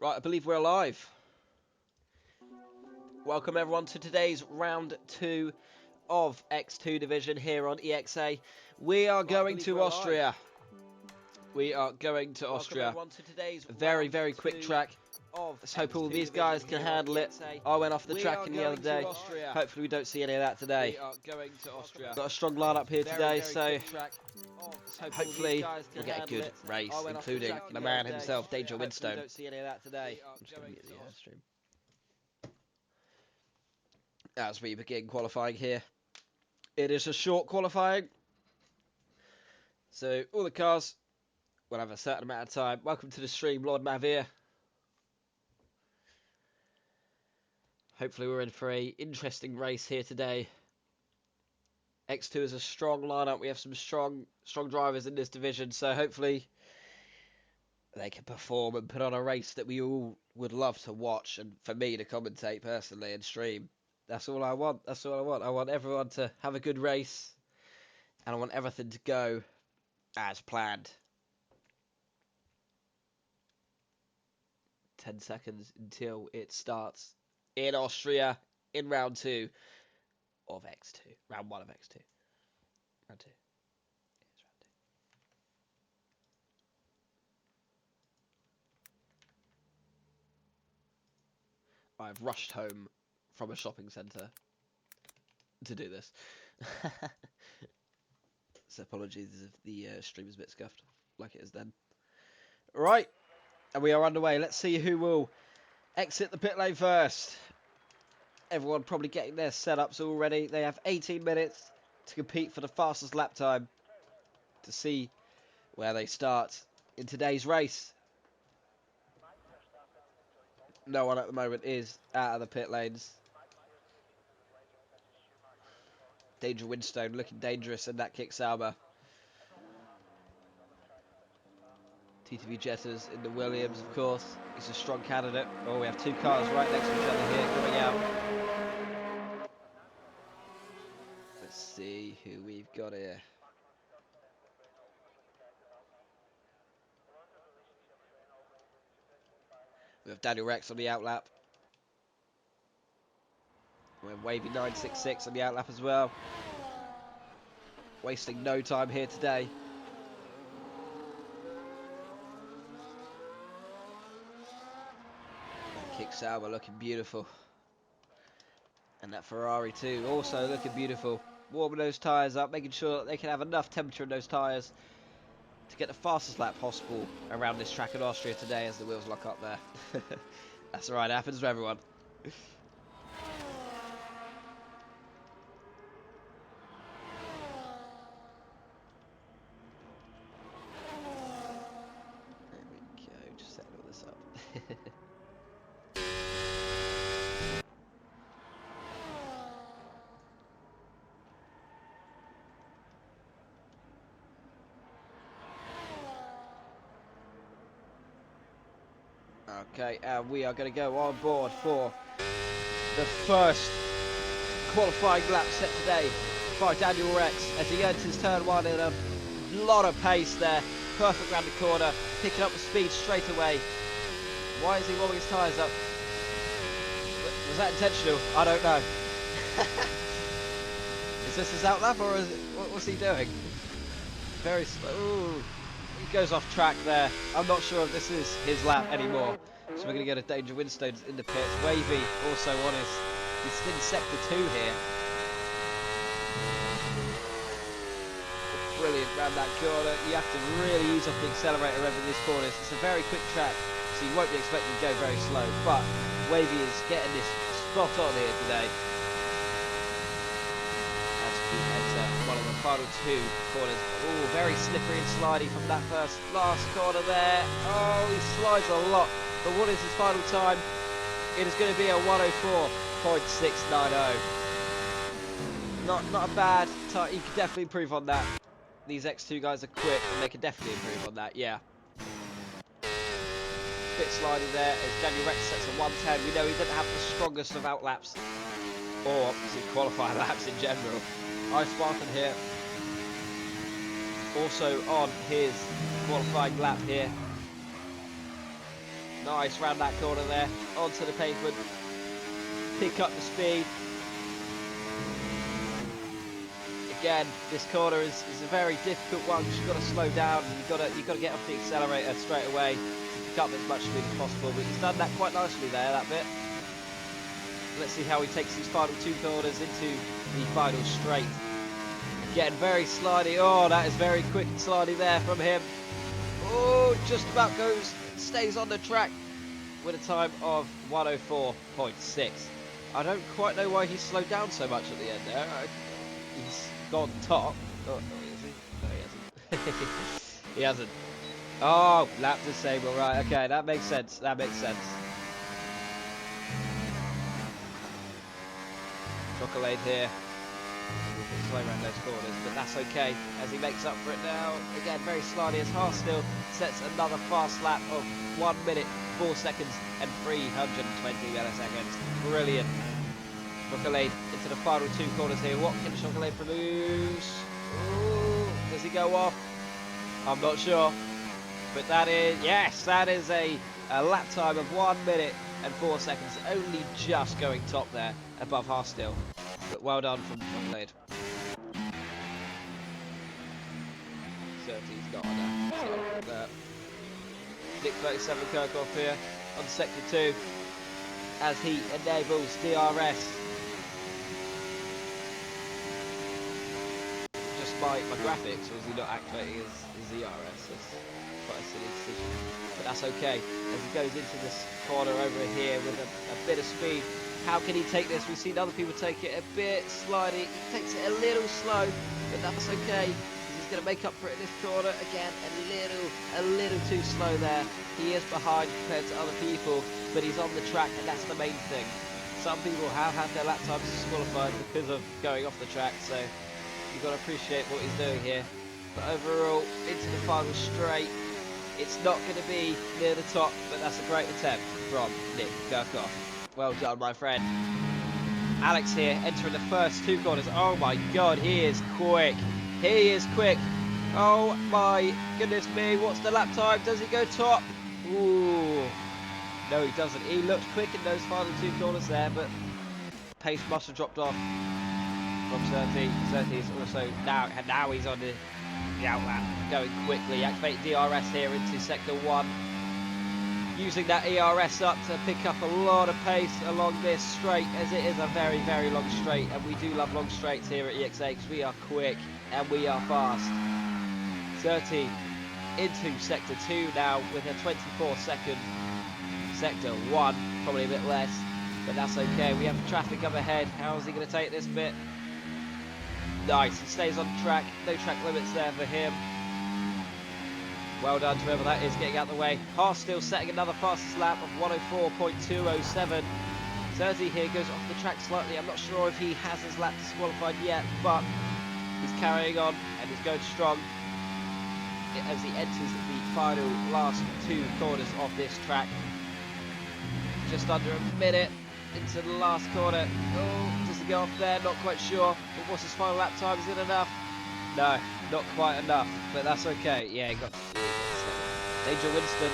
Right, I believe we're live. Welcome everyone to today's round 2 of X2 Division here on EXA. We are going to Austria. We are going to Austria. A very, very quick track. Let's hope all these guys can handle it. I went off the track the other day. Hopefully we don't see any of that today. Got a strong lineup here today, so hopefully we'll get a good race, including the man himself, Danger Winstone. I'm just going to mute the stream. As we begin qualifying here. It is a short qualifying, so all the cars will have a certain amount of time. Welcome to the stream, Lord Mavir. Hopefully we're in for an interesting race here today. X2 is a strong lineup. We have some strong drivers in this division, so hopefully they can perform and put on a race that we all would love to watch, and for me to commentate personally and stream. That's all I want. That's all I want. I want everyone to have a good race, and I want everything to go as planned. 10 seconds until it starts in Austria in round 2 of X2. Round 1 of X2. Round 2. Yes, round 2. I've rushed home from a shopping centre to do this. So apologies if the stream is a bit scuffed, like it is then. Right, and we are underway. Let's see who will exit the pit lane first. Everyone probably getting their setups already. They have 18 minutes to compete for the fastest lap time to see where they start in today's race. No one at the moment is out of the pit lanes. Danger Winstone looking dangerous in that kick Sauber. TTV Jetters in the Williams, of course. He's a strong candidate. Oh, we have two cars right next to each other here coming out. Let's see who we've got here. We have Daniel Rex on the outlap. We have Wavy 966 on the outlap as well. Wasting no time here today. That kick Sauber looking beautiful. And that Ferrari too, also looking beautiful. Warming those tyres up, making sure that they can have enough temperature in those tyres to get the fastest lap possible around this track in Austria today as the wheels lock up there. That's alright, it happens to everyone. There we go, just setting all this up. Okay, and we are going to go on board for the first qualifying lap set today by Daniel Rex as he enters turn 1 in a lot of pace there. Perfect round the corner, picking up the speed straight away. Why is he warming his tyres up? Was that intentional? I don't know. Is this his outlap or is it, what's he doing? Very slow. Ooh. He goes off track there. I'm not sure if this is his lap anymore. So we're going to go to Danger Winstone's in the pits. Wavy also on he's in sector 2 here. Brilliant round that corner. You have to really use up the accelerator over these corners. It's a very quick track, so you won't be expecting to go very slow. But Wavy is getting this spot on here today. As we enter one of the final 2 corners. Oh, very slippery and slidey from that last corner there. Oh, he slides a lot. But what is his final time? It is going to be a 104.690. Not a bad time. You can definitely improve on that. These X2 guys are quick and they can definitely improve on that, yeah. Bit sliding there as Daniel Rex sets a 110. We know he didn't have the strongest of outlaps or obviously qualifying laps in general. Ice Spartan here. Also on his qualifying lap here. Nice, round that corner there, onto the pavement. Pick up the speed. Again, this corner is a very difficult one. You've got to slow down. You've got to get off the accelerator straight away to pick up as much speed as possible. But he's done that quite nicely there, that bit. Let's see how he takes these final 2 corners into the final straight. Getting very slidey. Oh, that is very quick and slidey there from him. Oh, just about stays on the track with a time of 1:04.6. I don't quite know why he slowed down so much at the end there. He's gone top. Oh, is he? No, he hasn't. He hasn't. Oh, lap disable. Right, okay, that makes sense. That makes sense. Chocolate here. Slow around those corners, but that's okay as he makes up for it now. Again, very slidey as Harstil sets another fast lap of 1 minute, 4 seconds and 320 milliseconds. Brilliant. Chocolate into the final 2 corners here. What can Chocolate produce? Ooh, does he go off? I'm not sure. But that is, yes, that is a lap time of 1 minute and 4 seconds. Only just going top there above Harstil. But well done from Chocolate. 30's got on that. Nick 37 Kirkhoff here on sector 2 as he enables DRS. Just by my graphics, or is he not activating his DRS? That's quite a silly decision. But that's okay as he goes into this corner over here with a bit of speed. How can he take this? We've seen other people take it a bit slidey. He takes it a little slow, but that's okay. He's going to make up for it in this corner. Again, a little too slow there. He is behind compared to other people, but he's on the track, and that's the main thing. Some people have had their lap times disqualified because of going off the track, so you've got to appreciate what he's doing here. But overall, into the final straight. It's not going to be near the top, but that's a great attempt from Nick Kirkhoff. Well done, my friend. Alex here, entering the first 2 corners. Oh my god, he is quick. He is quick. Oh my goodness me, what's the lap time? Does he go top? Ooh. No, he doesn't. He looked quick in those final 2 corners there, but pace must have dropped off from 30. 30 is also, now he's on the outlap, going quickly. Activate DRS here into sector 1. Using that ERS up to pick up a lot of pace along this straight, as it is a very, very long straight, and we do love long straights here at EXA because we are quick and we are fast. 30 into sector 2 now with a 24-second sector 1, probably a bit less, but that's okay. We have traffic up ahead. How is he going to take this bit? Nice, he stays on track, no track limits there for him. Well done to whoever that is getting out of the way. Harstil setting another fastest lap of 1:04.207. 30 here goes off the track slightly. I'm not sure if he has his lap disqualified yet, but he's carrying on and he's going strong as he enters the final last 2 corners of this track. Just under a minute into the last corner. Oh, does he go off there? Not quite sure. But what's his final lap time? Is it enough? No, not quite enough, but that's okay. Yeah, he got Danger Winston.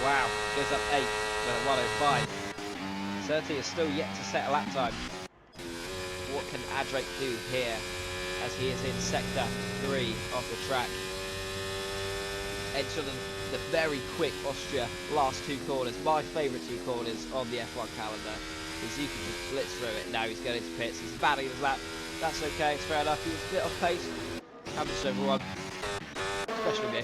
Wow, goes up 8 with a 1:05. 30 is still yet to set a lap time. What can Adrake do here as he is in sector 3 of the track? Enter the very quick Austria last 2 corners, my favourite 2 corners on the F1 calendar. As you can just blitz through it. Now he's going into pits, he's batting his lap. That's okay, it's fair enough. He was a bit off pace. Happens to everyone, especially me.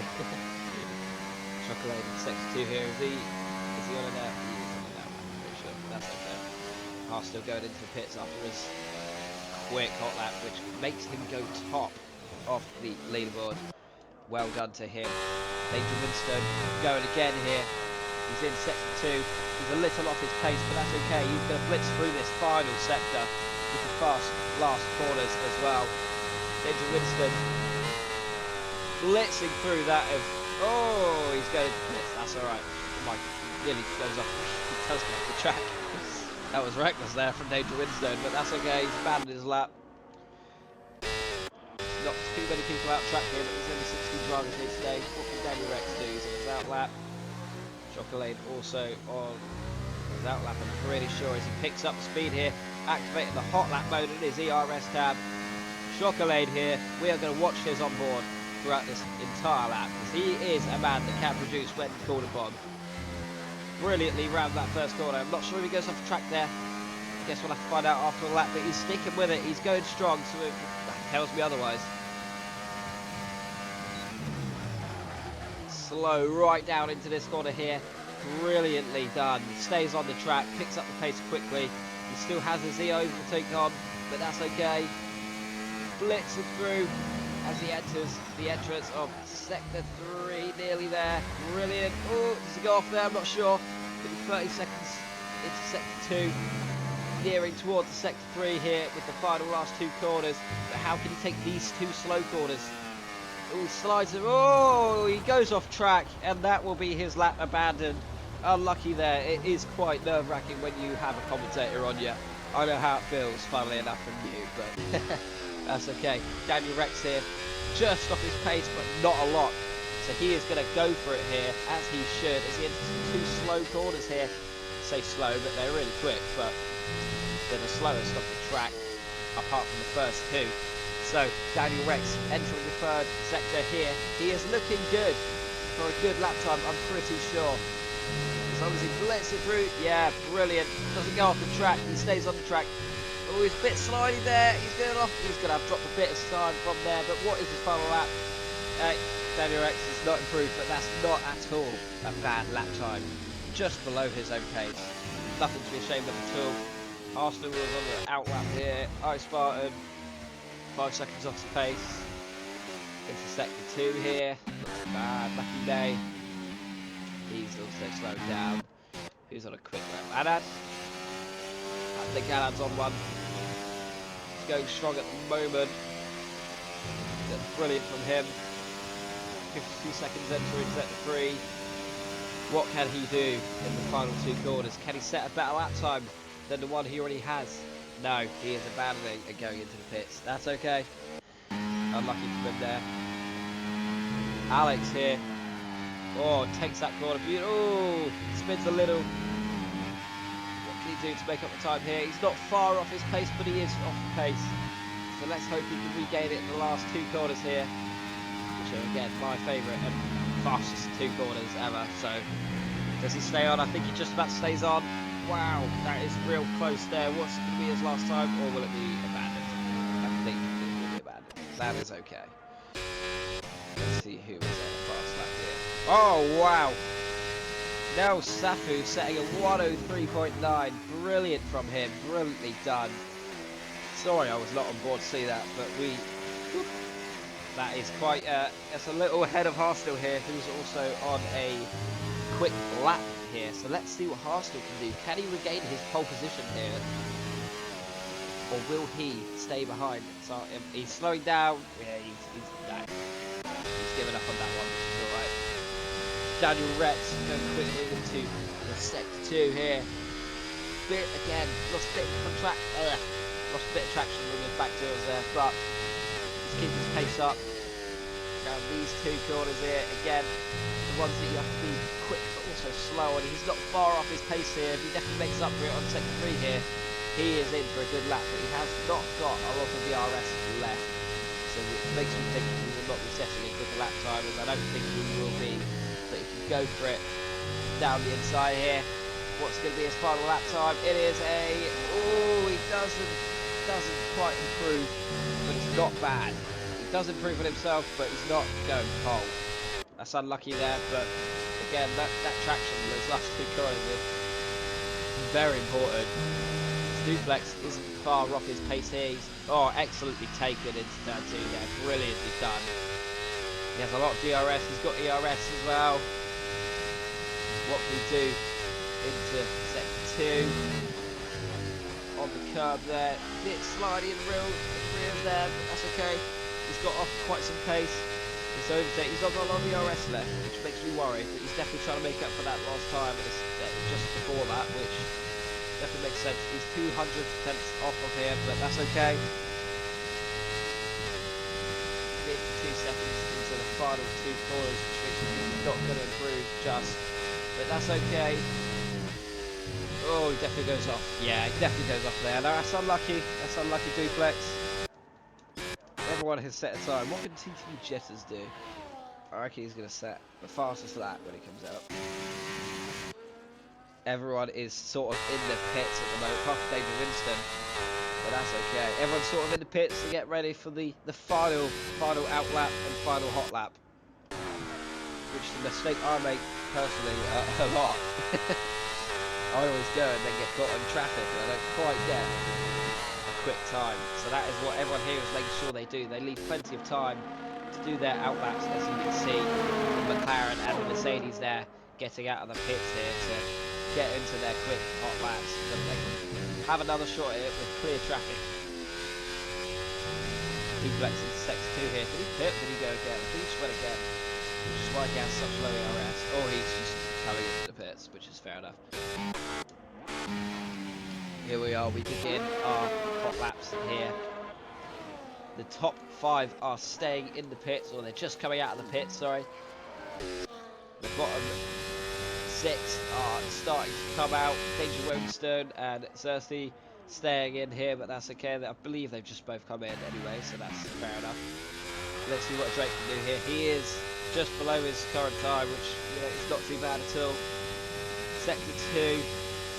Chocolate in sector 2 here. Is he on a net? He is on a net, I'm pretty sure. That's okay. Harstil going into the pits after his quick hot lap, which makes him go top of the leaderboard. Well done to him. Danger Winston going again here. He's in sector 2. He's a little off his pace, but that's okay. He's going to blitz through this final sector with the fast last corners as well. Danger Winston blitzing through that of, oh, he's going to blitz. That's alright. Oh my, nearly goes off. He does get off the track. That was reckless there from Danger Winston, but that's okay. He's abandoned his lap. Not too many people out track here, but there's only 16 drivers here today. What can Daniel Rex do? He's on his out lap. Chocolate also on his outlap, I'm pretty sure, as he picks up the speed here, activating the hot lap mode in his ERS tab. Chocolate here, we are going to watch his on board throughout this entire lap, because he is a man that can produce when called upon. Brilliantly round that first corner. I'm not sure if he goes off the track there. I guess we'll have to find out after the lap, but he's sticking with it. He's going strong, so it tells me otherwise. Slow right down into this corner here. Brilliantly done. Stays on the track, picks up the pace quickly. He still has his E overtake on, but that's okay. Blitzing through as he enters the entrance of Sector 3, nearly there. Brilliant. Oh, does he go off there? I'm not sure. Maybe 30 seconds into Sector 2. Nearing towards the Sector 3 here with the final last two corners. But how can he take these two slow corners? Oh, slides it. Oh, he goes off track, and that will be his lap abandoned. Unlucky there. It is quite nerve-wracking when you have a commentator on you. I know how it feels, funnily enough, from you, but that's okay. Daniel Rex here, just off his pace, but not a lot. So he is going to go for it here, as he should, as he enters two slow corners here. I say slow, but they're really quick, but they're the slowest off the track, apart from the first two. So Daniel Rex entering the third sector here. He is looking good for a good lap time, I'm pretty sure. As long as he blitz it through, yeah, brilliant. Doesn't go off the track, he stays on the track. Oh, he's a bit slidey there. He's going off. He's going to have dropped a bit of time from there. But what is his final lap? Daniel Rex is not improved, but that's not at all a bad lap time. Just below his own pace. Nothing to be ashamed of at all. Arsenal was on the out lap here. Ice Spartan, 5 seconds off the pace. Into Sector 2 here. Not too bad. Lucky day. He's also slowed down. Who's on a quick lap? Anad. I think Anad's on one. He's going strong at the moment. That's brilliant from him. 52 seconds entering Sector 3. What can he do in the final two corners? Can he set a better lap time than the one he already has? No, he is abandoning and going into the pits. That's okay. Unlucky for him there. Alex here. Oh, takes that corner. Oh, spins a little. What can he do to make up the time here? He's not far off his pace, but he is off the pace. So let's hope he can regain it in the last two corners here, which are again my favourite and fastest two corners ever. So does he stay on? I think he just about stays on. Wow, that is real close there. What's it going to be his last time, or will it be abandoned? I think it will be abandoned. That is okay. Let's see who is on the fast lap here. Oh, wow. Nel Safu setting a 103.9. Brilliant from him. Brilliantly done. Sorry I was not on board to see that, but that is quite, it's a little ahead of Harstel here, who's also on a quick lap here. So let's see what Harstel can do. Can he regain his pole position here? Or will he stay behind? So he's slowing down. Yeah, he's given up on that one, which is alright. Daniel Rex going quickly into the Sector 2 here. Bit again, lost a bit of track. Lost a bit of traction when we back to us there, but he's keeping his pace up. Around these two corners here, again, the ones that you have to be quick but also slow, and he's not far off his pace here. He definitely makes up for it on Sector 3 here. He is in for a good lap, but he has not got a lot of DRS left. So it makes me think he will not be setting a good lap time, as I don't think he will be. But if you go for it down the inside here, what's going to be his final lap time? It is a... Oh, he doesn't quite improve, but it's not bad. He does improve on himself, but he's not going pole. That's unlucky there, but again, that traction in those last two corners is very important. Duplex isn't far off his pace here. He's, excellently taken into turn 2 there. Brilliantly done. He has a lot of DRS. He's got ERS as well. What can he do into Sector 2? On the curb there. Bit slidey in the rear there, but that's okay. He's got off quite some pace. He's overtaken. He's not got a lot of ERS left, which makes me worry. But he's definitely trying to make up for that last time. Just before that, which definitely makes sense. He's 200 tenths off of here, but that's okay. 52 seconds into the final two corners, which means he's not going to improve just but that's okay. Oh, he definitely goes off. Yeah, he definitely goes off there. No, that's unlucky. That's unlucky, Duplex. Everyone has set a time. What can TTV Jetters do? I reckon he's going to set the fastest lap when he comes out. Everyone is sort of in the pits at the moment, apart from David Winston. But that's okay. Everyone's sort of in the pits to get ready for the final out lap and final hot lap. Which is a mistake I make personally a lot. I always go and then get caught in traffic and I don't quite get a quick time. So that is what everyone here is making sure they do. They leave plenty of time to do their out laps, as you can see the McLaren and the Mercedes there getting out of the pits here to get into their quick hot laps so that they can have another shot at it with clear traffic. Duplex into sector 2 here. Did he pit? Did he go again? I think he just went again. Which is why he has such low ERS. Or he's just coming into the pits, which is fair enough. Here we are, we begin our hot laps here. The top 5 are staying in the pits, or they're just coming out of the pits, sorry. The bottom 6 are starting to come out. Danger Winston and Cersei staying in here, but that's okay. I believe they've just both come in anyway, so that's fair enough. Let's see what Drake can do here. He is just below his current time, which, you know, is not too bad at all. Sector 2,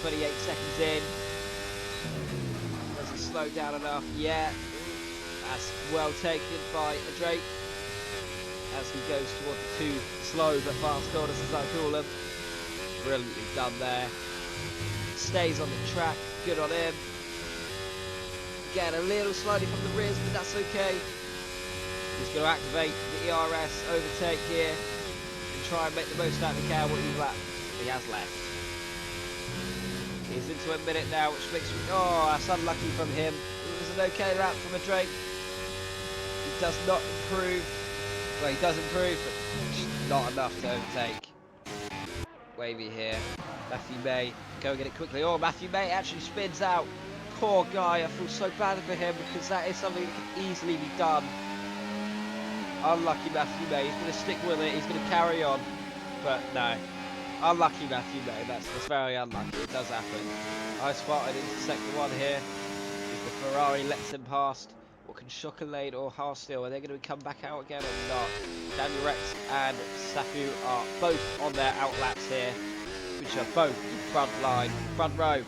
28 seconds in. Does it slow down enough? Yeah. That's well taken by Drake as he goes toward the 2 slow but fast corners, as I call them. Brilliantly done there. Stays on the track. Good on him. Again, a little slightly from the rears, but that's okay. He's going to activate the ERS overtake here and try and make the most out of the car what he has left. He's into a minute now, which makes me... Oh, that's unlucky from him. It was an okay lap from a Drake. He does not improve. Well, he does improve, but not enough to overtake. Wavy here. Matthew May, go get it quickly. Oh, Matthew May actually spins out. Poor guy, I feel so bad for him because that is something that can easily be done. Unlucky Matthew May, he's going to stick with it, he's going to carry on. But no, unlucky Matthew May, that's very unlucky, it does happen. I spotted into sector 1 here. If the Ferrari lets him past, what can Chocolate or Haarsteel, are they going to come back out again or not? Daniel Rex and Safu are both on their out laps here, which are both front row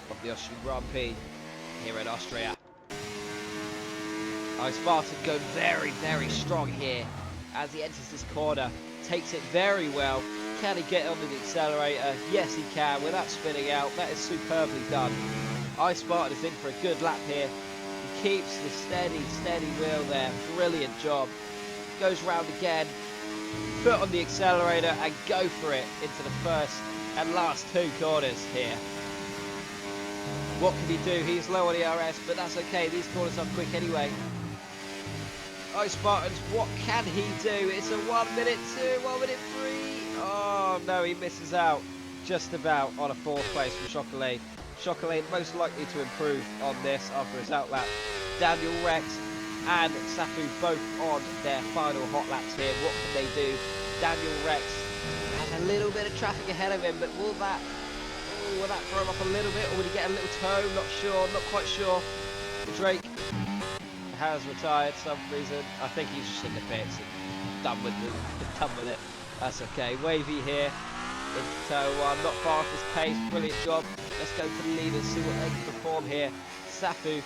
of the Austrian Grand Prix here in Austria. Spartan go very, very strong here as he enters this corner. Takes it very well. Can he get onto the accelerator? Yes, he can without spinning out. That is superbly done. Spartan is in for a good lap here. He keeps the steady wheel there. Brilliant job. Goes round again. Foot on the accelerator and go for it into the first and last 2 corners here. What can he do? He's low on ERS, but that's okay. These corners are quick anyway. Spartans, what can he do? It's a 1 minute 2, 1 minute 3. Oh no, he misses out just about on a 4th place from Chocolate. Chocolate most likely to improve on this after his outlap. Daniel Rex and Safu both on their final hot laps here. What can they do? Daniel Rex has a little bit of traffic ahead of him, but will that throw him off a little bit, or will he get a little toe? Not sure, not quite sure. Drake has retired for some reason. I think he's just in the pits and done with it. That's okay. Wavy here into toe 1, not far off his pace. Brilliant job. Let's go to the leaders, see what they can perform here. Safu,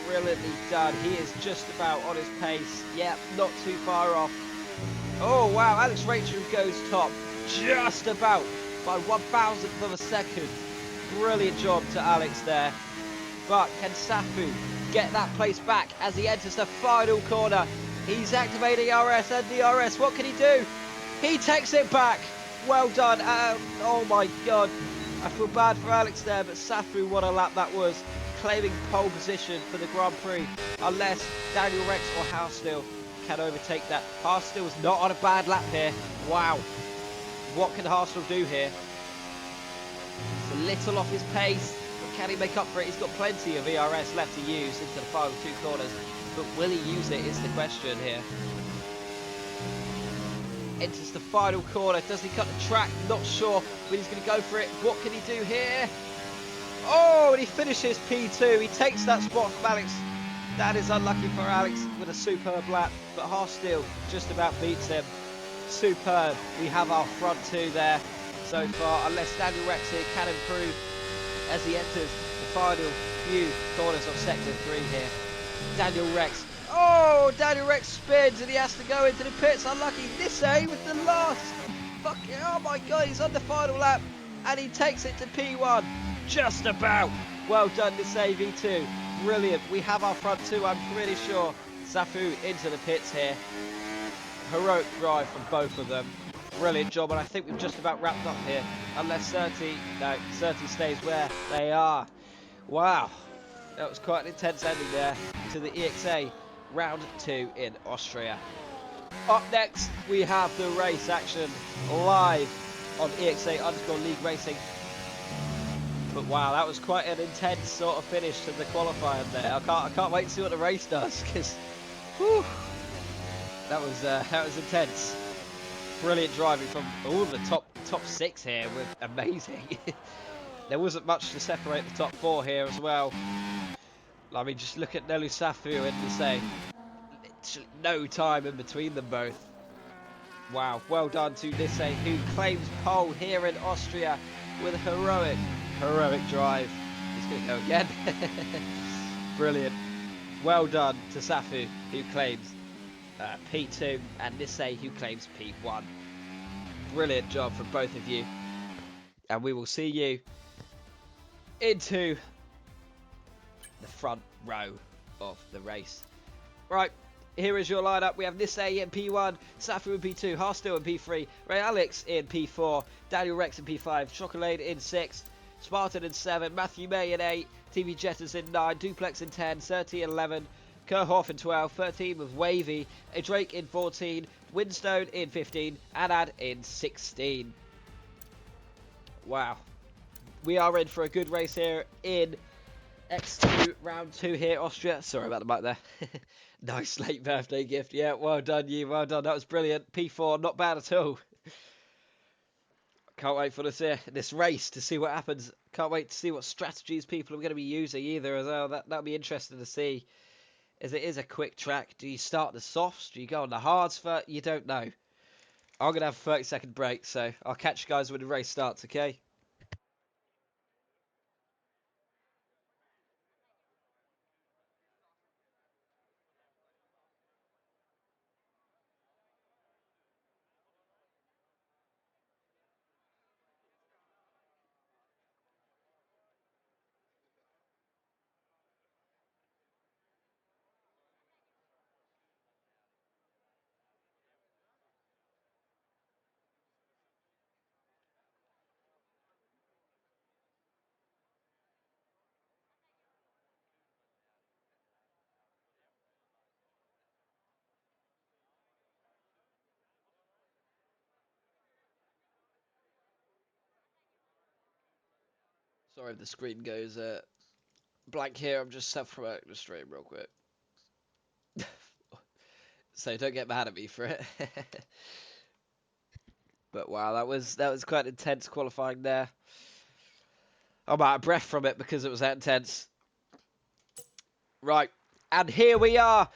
brilliantly done. He is just about on his pace. Yep, not too far off. Oh wow, Alex Rachel goes top just about by 1,000th of a second. Brilliant job to Alex there. But can Safu get that place back as he enters the final corner? He's activating RS and DRS. What can he do? He takes it back. Well done. Oh my god. I feel bad for Alex there, but Safu, what a lap that was. Claiming pole position for the Grand Prix. Unless Daniel Rex or Haarsteel can overtake that. Haarsteel is not on a bad lap here. Wow. What can Haarsteel do here? It's a little off his pace. Can he make up for it? He's got plenty of ERS left to use into the final 2 corners, but will he use it is the question here. enters the final corner. Does he cut the track? Not sure, but he's going to go for it. What can he do here? Oh, and he finishes P2. He takes that spot from Alex. That is unlucky for Alex with a superb lap, but Haarsteel just about beats him. Superb. We have our front two there so far, unless Daniel Rex here can improve as he enters the final few corners of Sector 3 here. Daniel Rex. Oh, Daniel Rex spins and he has to go into the pits. Unlucky. Nisse with the last. Fucking, oh my God, he's on the final lap and he takes it to P1. Just about. Well done, Nisse V2. Brilliant. We have our front two, I'm pretty sure. Safu into the pits here. Heroic drive from both of them. Brilliant job, and I think we've just about wrapped up here. Unless 30 stays where they are. Wow. That was quite an intense ending there to the EXA round 2 in Austria. Up next, we have the race action live on EXA_League Racing. But wow, that was quite an intense sort of finish to the qualifying there. I can't wait to see what the race does, because that was intense. Brilliant driving from all the top 6 here, with amazing. There wasn't much to separate the top 4 here as well. I mean, just look at Nelu Safu and Nisse. Literally no time in between them both. Wow, well done to Nisse, who claims pole here in Austria with a heroic drive. He's going to go again. Brilliant. Well done to Safu, who claims P2, and Nisse, who claims P1. Brilliant job from both of you. And we will see you into the front row of the race. Right, here is your lineup. We have Nisse in P1, Safu in P2, Haarsteel in P3, Ray Alex in P4, Daniel Rex in P5, Chocolate in 6, Spartan in 7, Matthew May in 8, TV Jetters in 9, Duplex in 10, 30 in 11, Kerhoff in 12, 13 with Wavy, a Drake in 14, Windstone in 15, Anad in 16. Wow. We are in for a good race here in X2 round 2 here, Austria. Sorry about the mic there. Nice late birthday gift. Yeah, well done you, well done. That was brilliant. P4, not bad at all. Can't wait for this race to see what happens. Can't wait to see what strategies people are going to be using either as well. That'll be interesting to see, as it is a quick track. Do you start the softs? Do you go on the hards first? You don't know. I'm going to have a 30-second break, so I'll catch you guys when the race starts, okay? Sorry if the screen goes blank here. I'm just self-promoting the stream real quick. So don't get mad at me for it. But wow, that was quite intense qualifying there. I'm out of breath from it because it was that intense. Right, and here we are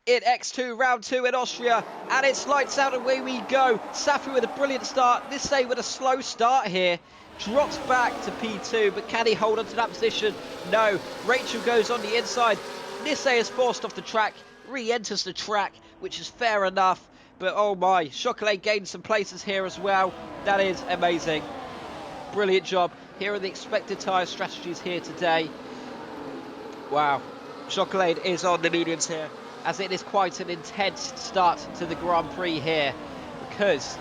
in X2 round 2 in Austria, and it's lights out and away we go. Safu with a brilliant start. Nisse with a slow start here. Drops back to P2, but can he hold on to that position? No. Rachel goes on the inside. Nisse is forced off the track, re-enters the track, which is fair enough. But oh my, Chocolat gains some places here as well. That is amazing. Brilliant job. Here are the expected tyre strategies here today. Wow. Chocolat is on the mediums here, as it is quite an intense start to the Grand Prix here, because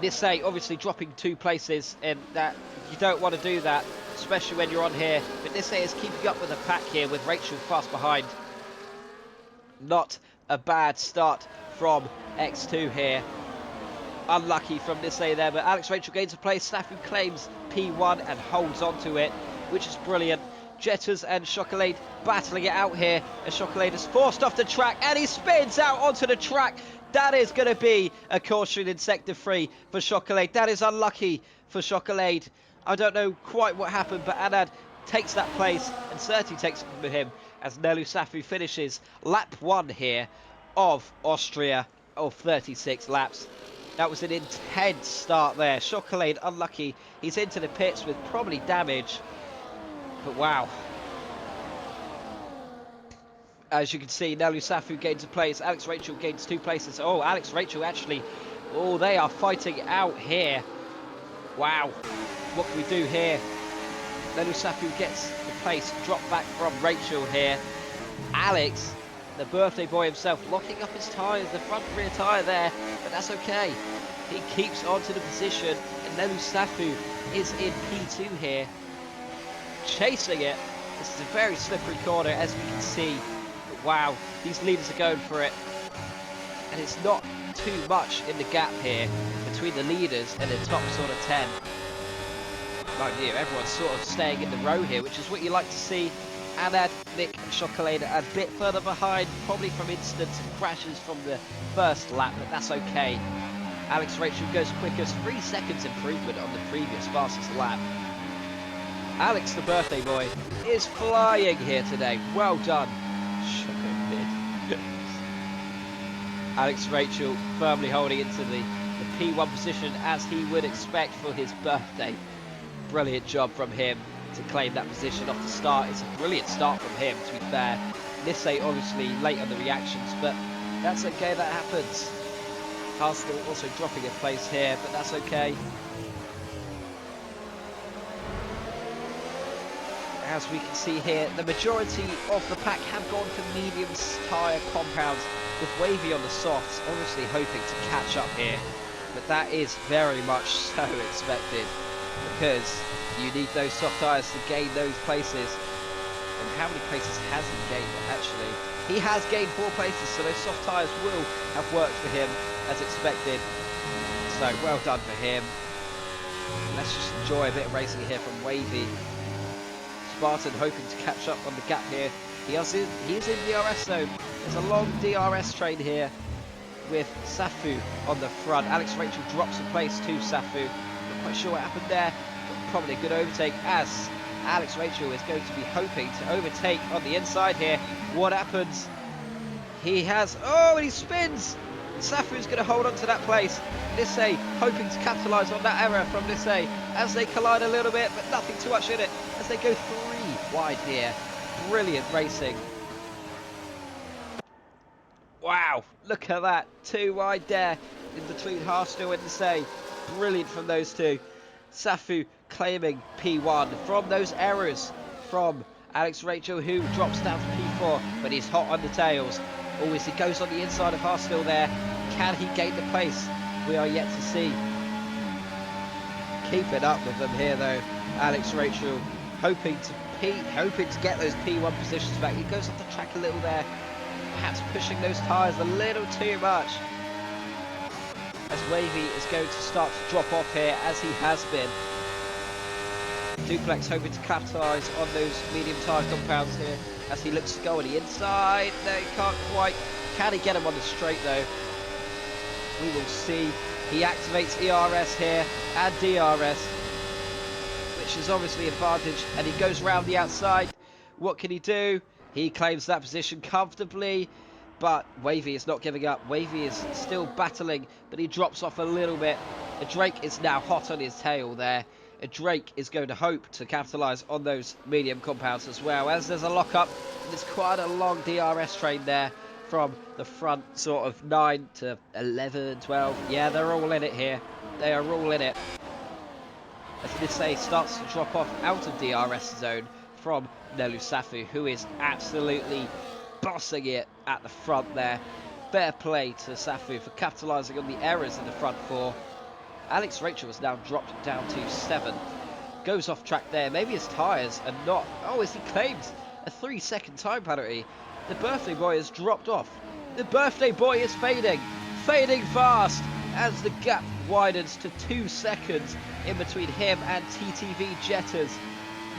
Nisse obviously dropping 2 places, and that you don't want to do that, especially when you're on here. But Nisse is keeping up with the pack here, with Rachel fast behind. Not a bad start from X2 here. Unlucky from Nisse there, but Alex Rachel gains a place. Safu claims P1 and holds on to it, which is brilliant. Jetters and Chocolat battling it out here, as Chocolat is forced off the track and he spins out onto the track. That is going to be a caution in Sector 3 for Chocolate. That is unlucky for Chocolate. I don't know quite what happened, but Anad takes that place and certainly takes it from him as Nelu Safu finishes lap 1 here of Austria of 36 laps. That was an intense start there. Chocolate unlucky. He's into the pits with probably damage. But wow. As you can see, Nelu Safu gains a place. Alex Rachel gains 2 places. Oh, Alex Rachel actually... Oh, they are fighting out here. Wow. What can we do here? Nelu Safu gets the place dropped back from Rachel here. Alex, the birthday boy himself, locking up his tyres, the front and rear tyre there. But that's okay. He keeps on to the position. And Nelu Safu is in P2 here. Chasing it. This is a very slippery corner, as we can see. Wow, these leaders are going for it. And it's not too much in the gap here between the leaders and the top sort of 10. Mind you, everyone's sort of staying in the row here, which is what you like to see. Anad, Nick and Chocolate are a bit further behind, probably from incidents and crashes from the first lap, but that's okay. Alex Rachel goes quickest, 3 seconds improvement on the previous fastest lap. Alex, the birthday boy, is flying here today. Well done. Alex Rachel firmly holding into the P1 position as he would expect for his birthday. Brilliant job from him to claim that position off the start. It's a brilliant start from him, to be fair. Nisse obviously late on the reactions, but that's okay, that happens. Haskell also dropping a place here, but that's okay. As we can see here, the majority of the pack have gone for medium tyre compounds, with Wavy on the softs, obviously hoping to catch up here. But that is very much so expected, because you need those soft tyres to gain those places. And how many places has he gained, actually? He has gained 4 places, so those soft tyres will have worked for him, as expected. So, well done for him. Let's just enjoy a bit of racing here from Wavy. Spartan hoping to catch up on the gap here. He is in DRS zone. There's a long DRS train here with Safu on the front. Alex Rachel drops a place to Safu. Not quite sure what happened there, but probably a good overtake as Alex Rachel is going to be hoping to overtake on the inside here. What happens? He has... Oh, and he spins! Safu's going to hold on to that place. Nisse hoping to capitalise on that error from Nisse as they collide a little bit, but nothing too much in it as they go 3 wide here. Brilliant racing. Wow, look at that. 2 wide there in between Harstel and Nisse. Brilliant from those two. Safu claiming P1 from those errors from Alex Rachel, who drops down to P4, but he's hot on the tails. Always he goes on the inside of Harstel there. Can he gain the place? We are yet to see. Keep it up with them here though. Alex Rachel hoping to get those P1 positions back. He goes off the track a little there, perhaps pushing those tyres a little too much. As Wavy is going to start to drop off here, as he has been. Duplex hoping to capitalise on those medium tyre compounds here as he looks to go on the inside. No, he can't quite. Can he get him on the straight though? We will see. He activates ERS here and DRS, which is obviously an advantage, and he goes round the outside. What can he do? He claims that position comfortably, but Wavy is not giving up. Wavy is still battling, but he drops off a little bit. Drake is now hot on his tail there. Drake is going to hope to capitalise on those medium compounds as well, as there's a lock-up. There's quite a long DRS train there from the front sort of 9 to 11, 12. Yeah, they're all in it here. They are all in it. As Nisse starts to drop off out of DRS zone from Nelu Safu, who is absolutely bossing it at the front there. Fair play to Safu for capitalising on the errors in the front 4. Alex Rachel has now dropped down to 7. Goes off track there. Maybe his tyres are not... Oh, as he claims a 3-second time penalty. The birthday boy has dropped off. The birthday boy is fading. Fading fast as the gap widens to 2 seconds in between him and TTV Jetters.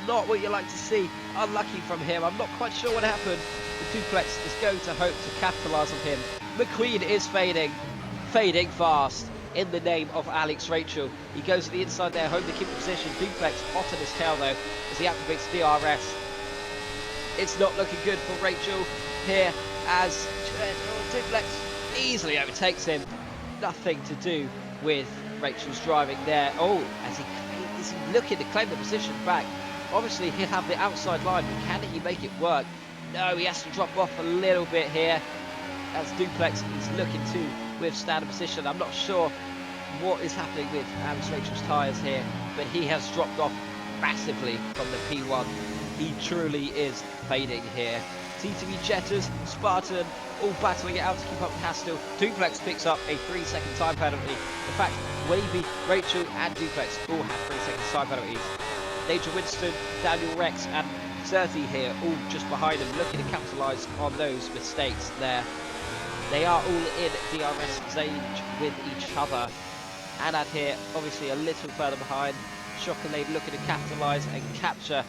Not what you like to see. Unlucky from him. I'm not quite sure what happened. The Duplex is going to hope to capitalise on him. McQueen is fading fast in the name of Alex Rachel. He goes to the inside there, hoping to keep the position. Duplex hot on his tail though as he activates DRS. It's not looking good for Rachel here as Duplex easily overtakes him. Nothing to do with Rachel's driving there. Oh, as he is looking to claim the position back. Obviously he'll have the outside line, but can he make it work? No, he has to drop off a little bit here as Duplex is looking to withstand a position. I'm not sure what is happening with Alex Rachel's tyres here, but he has dropped off massively from the P1. He truly is fading here. TTV Jetters, Spartan, all battling it out to keep up with Hastel. Duplex picks up a 3-second time penalty. In fact, Wavy, Rachel and Duplex all have 3-second time penalties. Danger Winston, Daniel Rex and 30 here, all just behind him, looking to capitalise on those mistakes there. They are all in DRS range with each other. Anad here, obviously a little further behind. Chocolate looking to capitalise and capture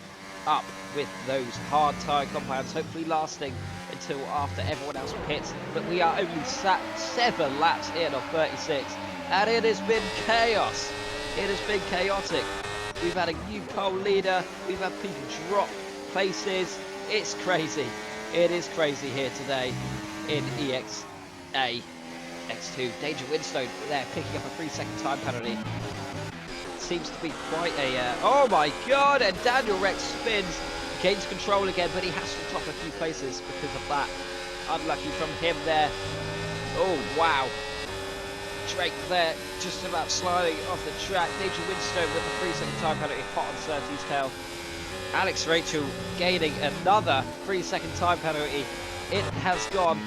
up with those hard tyre compounds, hopefully lasting until after everyone else pits. But we are only 7 laps in of 36, and it has been chaos. It has been chaotic. We've had a new pole leader, we've had people drop places. It's crazy. It is crazy here today in EXA X2. Danger Winstone there picking up a 3-second time penalty. Seems to be quite a oh my god, and Daniel Rex spins, gains control again, but he has to drop a few places because of that. Unlucky from him there. Oh wow, Drake there just about sliding off the track. Danger Winstone with the 3-second time penalty, hot on 30's tail. Alex Rachel gaining another 3-second time penalty. It has gone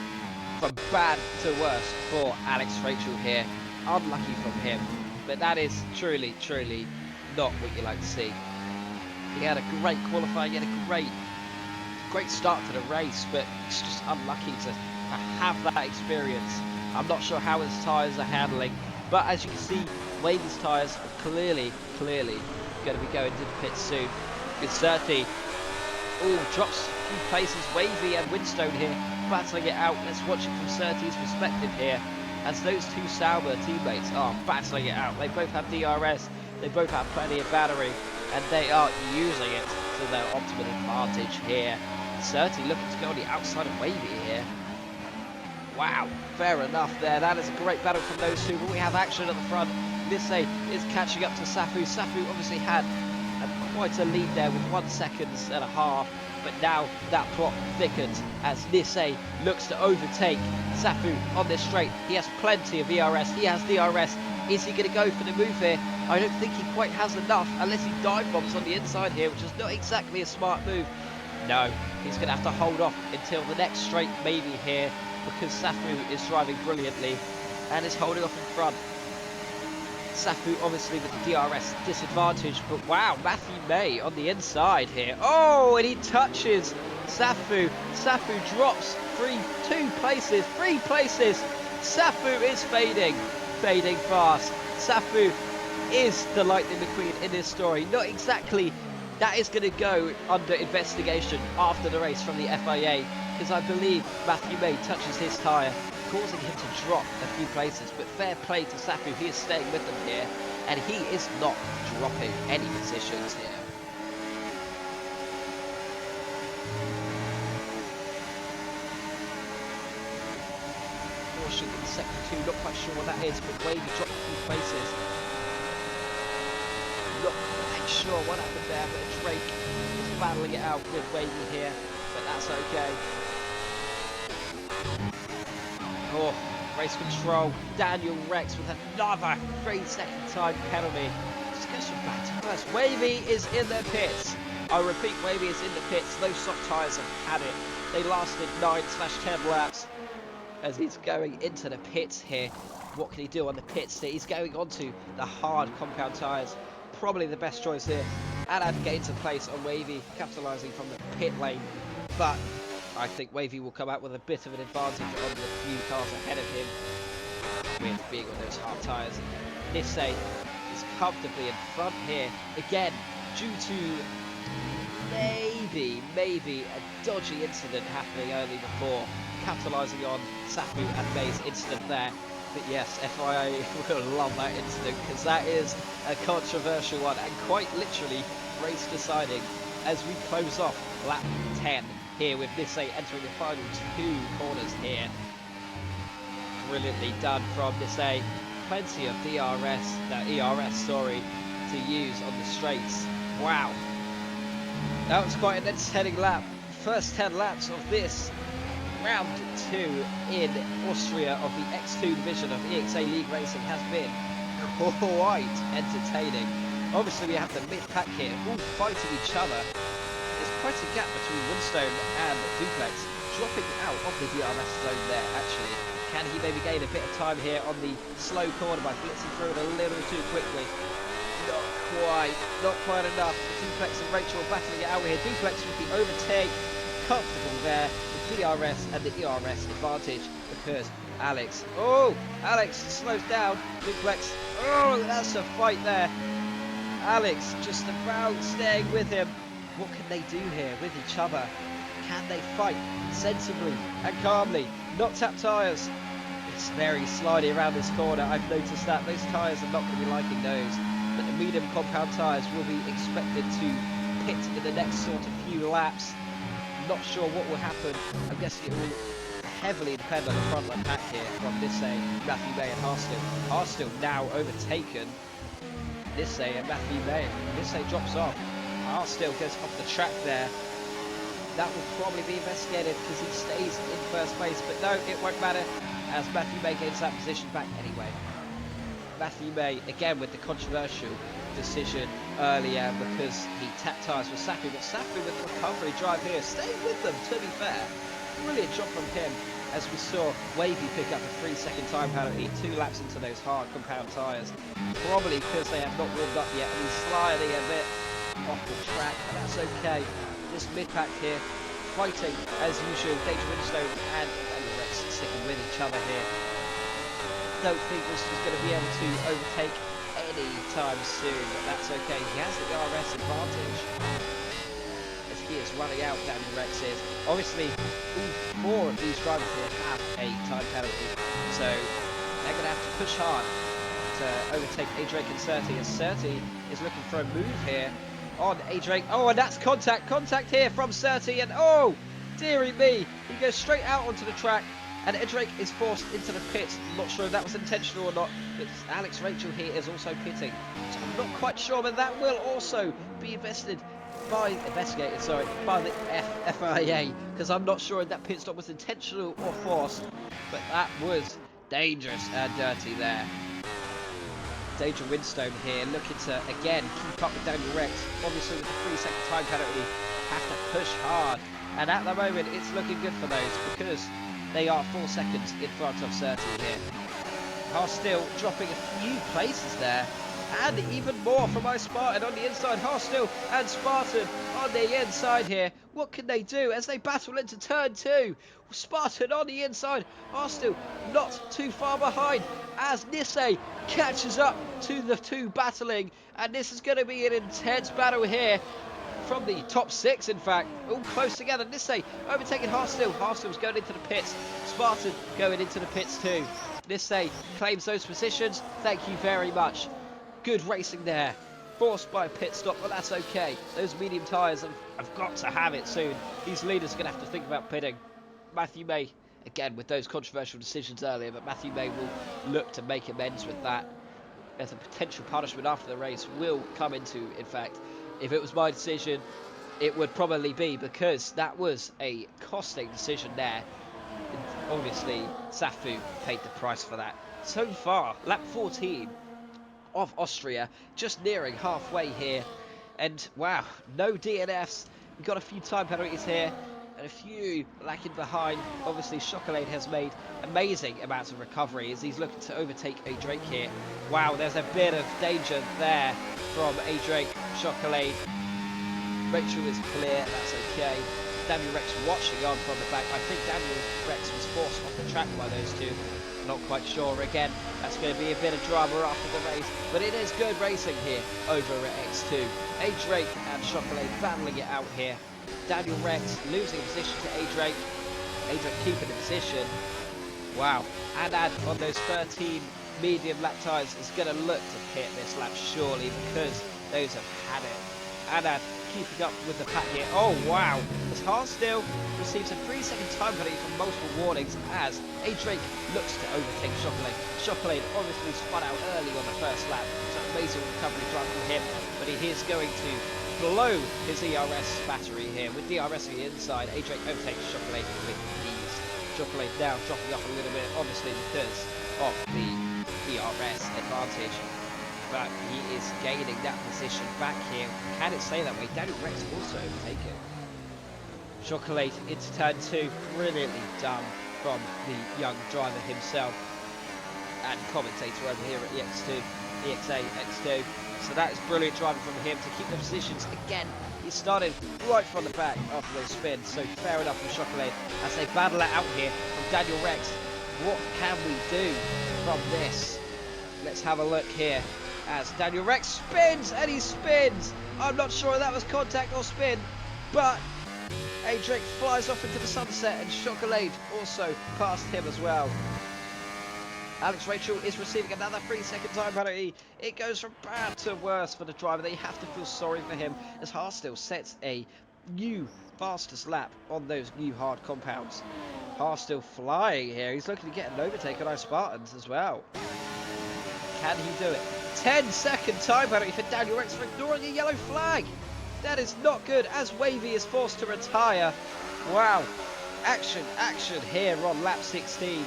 from bad to worse for Alex Rachel here. Unlucky from him, but that is truly not what you like to see. He had a great qualifying, he had a great start to the race, but it's just unlucky to have that experience. I'm not sure how his tyres are handling, but as you can see, Wavy's tyres are clearly going to be going to the pits soon. It's 30. Oh, drops a few places. Wavy and Winstone here battling it out. Let's watch it from Surtees' perspective here, as those two Sauber teammates are battling it out. They both have DRS, they both have plenty of battery, and they are using it to their optimal advantage here. Surtees looking to go on the outside of Wavy here. Wow, fair enough there. That is a great battle from those two, but we have action at the front. Nisse is catching up to Safu. Safu obviously had quite a lead there with 1.5 seconds, but now that plot thickens as Nisse looks to overtake Safu on this straight. He has plenty of ERS, he has DRS. Is he going to go for the move here? I don't think he quite has enough, unless he dive bombs on the inside here, which is not exactly a smart move. No, he's going to have to hold off until the next straight maybe here, because Safu is driving brilliantly and is holding off in front. Safu obviously with the DRS disadvantage, but wow, Matthew May on the inside here. Oh, and he touches Safu. Safu drops three places. Safu is fading fast. Safu is the Lightning McQueen in this story. Not exactly. That is going to go under investigation after the race from the FIA, because I believe Matthew May touches his tyre, causing him to drop a few places. But fair play to Safu, he is staying with them here, and he is not dropping any positions here. Caution in the second two, not quite sure what that is, but Wavy dropped a few places. Not quite sure what happened there, but Drake is battling it out with Wavy here, but that's okay. Oh, race control. Daniel Rex with another 3-second time penalty. Just goes from bad to worse. Wavy is in the pits. I repeat, Wavy is in the pits. Those soft tyres have had it. They lasted 9/10 laps as he's going into the pits here. What can he do on the pits here? He's going onto the hard compound tyres. Probably the best choice here. And gains a place on Wavy, capitalising from the pit lane. But I think Wavy will come out with a bit of an advantage on the few cars ahead of him with being on those hard tyres. Nisse is comfortably in front here, again, due to maybe a dodgy incident happening early before, capitalising on Safu and May's incident there. But yes, FIA will love that incident because that is a controversial one and quite literally race deciding as we close off lap 10 here with Nisei entering the final 2 corners here. Brilliantly done from Nisei. Plenty of ERS, to use on the straights. Wow. That was quite an entertaining lap. First 10 laps of this round 2 in Austria of the X2 division of EXA League Racing has been quite entertaining. Obviously we have the mid-pack here, all fighting each other. There's quite a gap between Windstone and Duplex, dropping out of the DRS zone there actually. Can he maybe gain a bit of time here on the slow corner by blitzing through it a little too quickly? Not quite enough. Duplex and Rachel battling it out here. Duplex with the overtake, comfortable there. The DRS and the ERS advantage because Alex slows down. Duplex, that's a fight there. Alex just about staying with him. What can they do here with each other? Can they fight sensibly and calmly? Not tap tyres. It's very slidey around this corner. I've noticed that those tyres are not going to be liking those. But the medium compound tyres will be expected to pit in the next sort of few laps. Not sure what will happen. I'm guessing it will heavily depend on the front line pack here from Nisei, Matthew May and Harstill. Harstill now overtaken Nisei and Matthew May. Nisei drops off. Harstill goes off the track there. That will probably be investigated because he stays in first place, but no, it won't matter as Matthew May gains that position back anyway. Matthew May, again with the controversial decision earlier because he tapped tyres with Safu, but Safu with the recovery drive here, staying with them to be fair. Brilliant job from him as we saw Wavy pick up a 3-second time penalty 2 laps into those hard compound tyres. Probably because they have not warmed up yet and he's sliding a bit off the track, but that's okay. This mid-pack here, fighting as usual, Danger Windstone and Rex sticking with each other here. Don't think this is going to be able to overtake any time soon, but that's okay. He has the RS advantage as he is running out. Daniel Rex is. Obviously, all 4 of these drivers here have a time penalty, so they're going to have to push hard to overtake A-Drake and Surtee, as Surtee is looking for a move here on A-Drake. Oh, and that's contact here from Surtee, and oh, dearie me, he goes straight out onto the track, and A-Drake is forced into the pits. I'm not sure if that was intentional or not, but Alex Rachel here is also pitting, so I'm not quite sure, but that will also be investigated by the FIA, because I'm not sure if that pit stop was intentional or forced, but that was dangerous and dirty there. Danger Windstone here looking to again keep up with Daniel Rex. Obviously with the 3-second time penalty, have to push hard, and at the moment it's looking good for those because they are 4 seconds in front of Surtee here. Harstill dropping a few places there, and even more from Spartan on the inside. Harstill and Spartan on the inside here. What can they do as they battle into turn 2? Spartan on the inside. Harstill not too far behind as Nisei catches up to the 2 battling, and this is going to be an intense battle here from the top 6, in fact, all close together. Nisei overtaking Harstill. Harstill's going into the pits. Spartan going into the pits too. Nisei claims those positions. Thank you very much. Good racing there. Forced by a pit stop, but that's okay. Those medium tyres have got to have it soon. These leaders are going to have to think about pitting. Matthew May, again, with those controversial decisions earlier, but Matthew May will look to make amends with that. There's a potential punishment after the race will come into, in fact, if it was my decision, it would probably be because that was a costing decision there. And obviously, Safu paid the price for that. So far, lap 14 of Austria, just nearing halfway here, and wow, no DNFs. We've got a few time penalties here and a few lacking behind. Obviously Chocolate has made amazing amounts of recovery as he's looking to overtake A-Drake here. Wow, there's a bit of danger there from A-Drake. Chocolate, Rachel is clear, that's okay. Daniel Rex watching on from the back. I think Daniel Rex was forced off the track by those two. Not quite sure. Again, that's going to be a bit of drama after the race, but it is good racing here over at X2. A-Drake and Chocolate battling it out here. Daniel Rex losing position to A-Drake. A-Drake keeping the position. Wow. Anad on those 13 medium lap tyres is going to look to pit this lap surely, because those have had it. Anad keeping up with the pack here. Oh wow, as Hart still receives a 3-second time penalty from multiple warnings as A-Drake looks to overtake Chocolate. Chocolate obviously spun out early on the first lap, so amazing recovery drive from him, but he is going to blow his ERS battery here. With DRS on the inside, A-Drake overtakes Chocolate with ease. Chocolate now dropping off a little bit, obviously because of the ERS advantage, but he is gaining that position back here. Can it stay that way? Daniel Rex also overtaken. Chocolate into turn 2, brilliantly done from the young driver himself and commentator over here at EXA X2. So that is brilliant driving from him to keep the positions. Again, he started right from the back after those spins, so fair enough from Chocolate as they battle it out here from Daniel Rex. What can we do from this? Let's have a look here as Daniel Rex spins, and he spins. I'm not sure if that was contact or spin, but A-Drake flies off into the sunset, and Chocolate also passed him as well. Alex Rachel is receiving another 3-second time penalty. It goes from bad to worse for the driver. They have to feel sorry for him as Harstill sets a new fastest lap on those new hard compounds. Harstill flying here. He's looking to get an overtake on our Spartans as well. Can he do it? 10-second time penalty for Daniel Rex for ignoring a yellow flag. That is not good as Wavy is forced to retire. Wow. Action here on lap 16.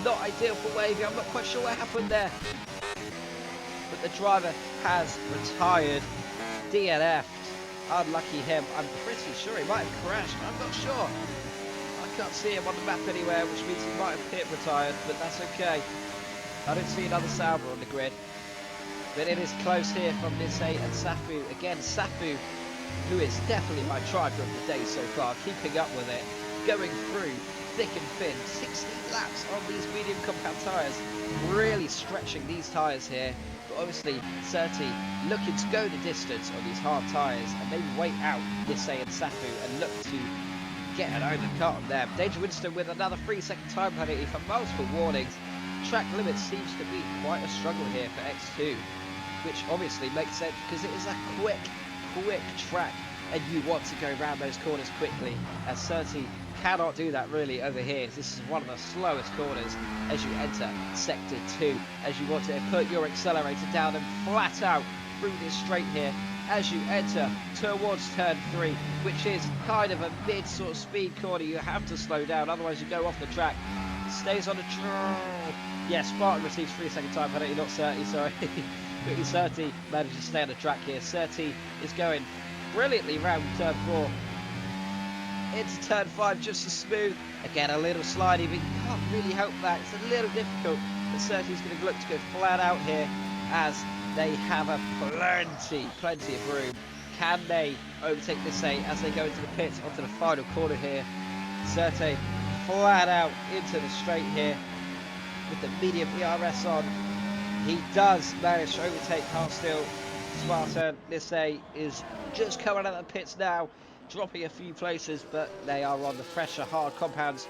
Not ideal for Wavy. I'm not quite sure what happened there. But the driver has retired. DNF'd. Unlucky him. I'm pretty sure he might have crashed. I'm not sure. I can't see him on the map anywhere, which means he might have pit retired, but that's okay. I don't see another Sauber on the grid. But it is close here from Nisei and Safu. Again, Safu, who is definitely my driver of the day so far, keeping up with it, going through thick and thin, 16 laps on these medium compound tyres, really stretching these tyres here. But obviously, Surtees looking to go the distance on these hard tyres and maybe wait out Nisei and Safu and look to get an undercut on them. Danger Winston with another 3-second time penalty for multiple warnings. Track limit seems to be quite a struggle here for X2, which obviously makes sense because it is a quick track and you want to go around those corners quickly, as Surtees cannot do that really over here. This is one of the slowest corners as you enter sector 2, as you want to put your accelerator down and flat out through this straight here as you enter towards turn 3, which is kind of a mid sort of speed corner. You have to slow down, otherwise you go off the track. Stays on the track. Yeah, Spartan receives 3-second time penalty, not Surtees, sorry. Surtees managed to stay on the track here. Surtees is going brilliantly round turn 4 into turn 5, just as smooth. Again, a little slidey, but you can't really help that. It's a little difficult, but Surtees is going to look to go flat out here as they have a plenty of room. Can they overtake Nisei as they go into the pits onto the final corner here? Surtees flat out into the straight here with the medium ERS on. He does manage to overtake Harstill. Spartan Nisei is just coming out of the pits now, dropping a few places, but they are on the fresher hard compounds.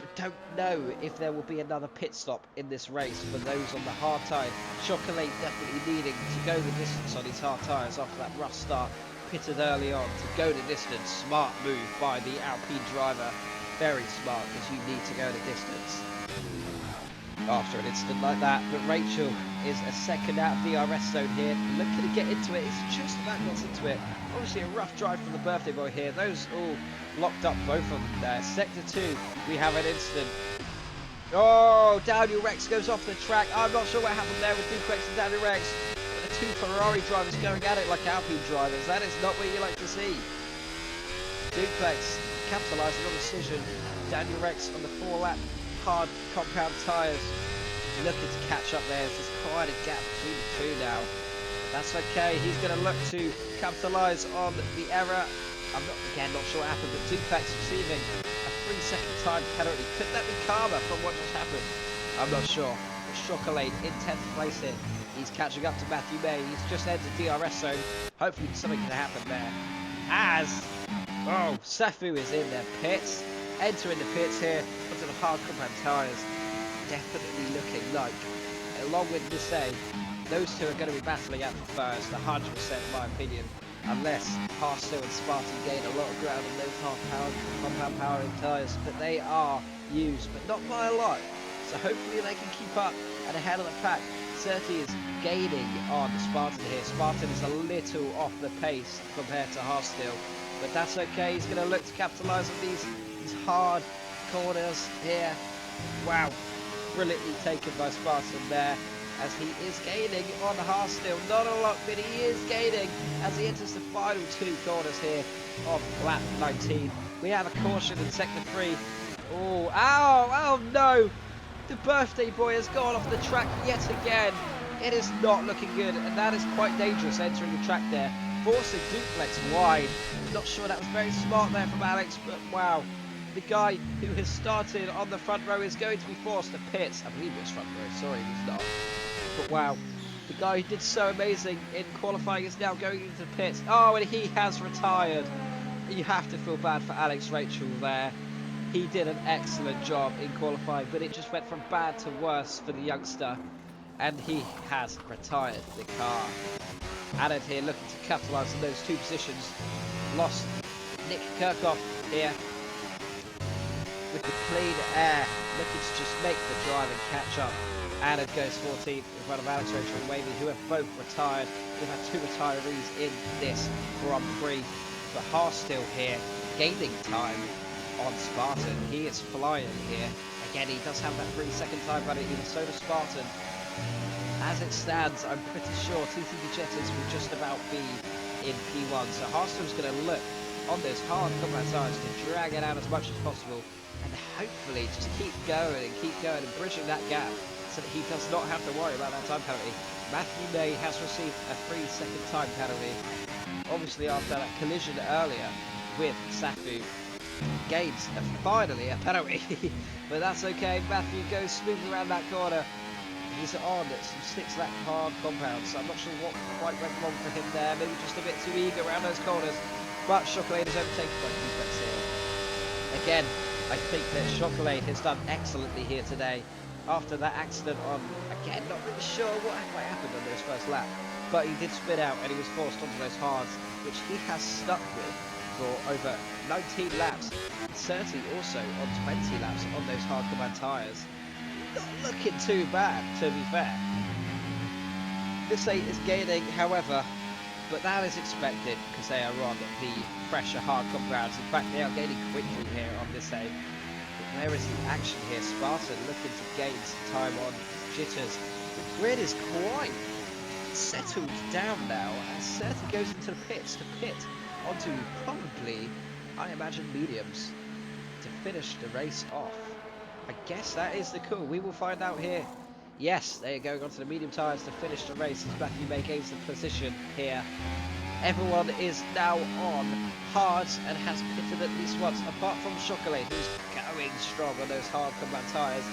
But don't know if there will be another pit stop in this race for those on the hard tyre. Chocolate definitely needing to go the distance on his hard tyres after that rough start. Pitted early on to go the distance. Smart move by the Alpine driver. Very smart, because you need to go the distance after an incident like that. But Rachel is a second out of the DRS zone here, looking to get into it. It's just about got into it. Obviously a rough drive from the birthday boy here. Those all locked up, both of them there. Sector 2, we have an incident. Oh, Daniel Rex goes off the track. I'm not sure what happened there with Duplex and Daniel Rex. But the two Ferrari drivers going at it like Alpine drivers. That is not what you like to see. Duplex capitalising on the decision. Daniel Rex on the 4-lap hard compound tyres, looking to catch up there. There's quite a gap between the two now. That's okay. He's going to look to capitalise on the error. I'm not sure what happened, but Duplex receiving a 3-second time penalty. Could that be karma from what just happened? I'm not sure. But Chocolate in 10th place here. He's catching up to Matthew May. He's just entered DRS zone. Hopefully something can happen there. as Safu is in their pits, entering the pits here onto the hard compound tyres. Definitely looking like, along with Nisei, those two are going to be battling out for first, 100% in my opinion, unless Harstil and Spartan gain a lot of ground on those compound powering tyres, but they are used, but not by a lot, so hopefully they can keep up and ahead of the pack. Surtees is gaining on Spartan here. Spartan is a little off the pace compared to Harstil, but that's okay. He's going to look to capitalise on these hard corners here. Wow, brilliantly taken by Spartan there, as he is gaining on Harstil. Not a lot, but he is gaining as he enters the final two corners here of lap 19. We have a caution in sector 3. Oh no! The birthday boy has gone off the track yet again. It is not looking good, and that is quite dangerous entering the track there, forcing Duplex wide. Not sure that was very smart there from Alex, but wow. The guy who has started on the front row is going to be forced to pits. I believe it was front row, sorry, it was not. But wow, the guy who did so amazing in qualifying is now going into the pits. Oh, and he has retired. You have to feel bad for Alex Rachel there. He did an excellent job in qualifying, but it just went from bad to worse for the youngster, and he has retired the car. Added here looking to capitalise on those two positions. Lost Nick Kirchhoff here with the clean air, looking to just make the drive and catch up. Added goes 14th in front of Alex Rachel and Wavy, who have both retired. We've had two retirees in this Grand Prix, but Harstil here gaining time on Spartan. He is flying here. Again, he does have that 3-second time penalty, and so does Spartan. As it stands, I'm pretty sure TTV Jetters will just about be in P1, so Harstil's going to look on those hard combat tires to drag it out as much as possible, and hopefully just keep going and bridging that gap so that he does not have to worry about that time penalty. Matthew May has received a 3-second time penalty, obviously after that collision earlier with Safu. Gains finally a penalty, but that's okay. Matthew goes smoothly around that corner. He's on some 6-lap hard compounds, so I'm not sure what quite went wrong for him there. Maybe just a bit too eager around those corners, but Chocolate is overtaken by Duplex here. Again, I think that Chocolate has done excellently here today after that accident on, again, not really sure what happened on those first lap, but he did spin out and he was forced onto those hards, which he has stuck with for over 19 laps. Certainly also on 20 laps on those hard compound tyres. Not looking too bad, to be fair. This 8 is gaining, however, but that is expected because they are on the fresher hard compounds. In fact, they are gaining quickly here on this 8. But where is the action here? Spartan looking to gain some time on Jitters. The grid is quite settled down now as Certi goes into the pits to pit onto probably, I imagine, mediums to finish the race off. I guess that is the call. We will find out here. Yes, they are going onto the medium tyres to finish the race as Matthew May gains the position here. Everyone is now on hards and has pitted at least once, apart from Chocolate, who's going strong on those hard combat tyres.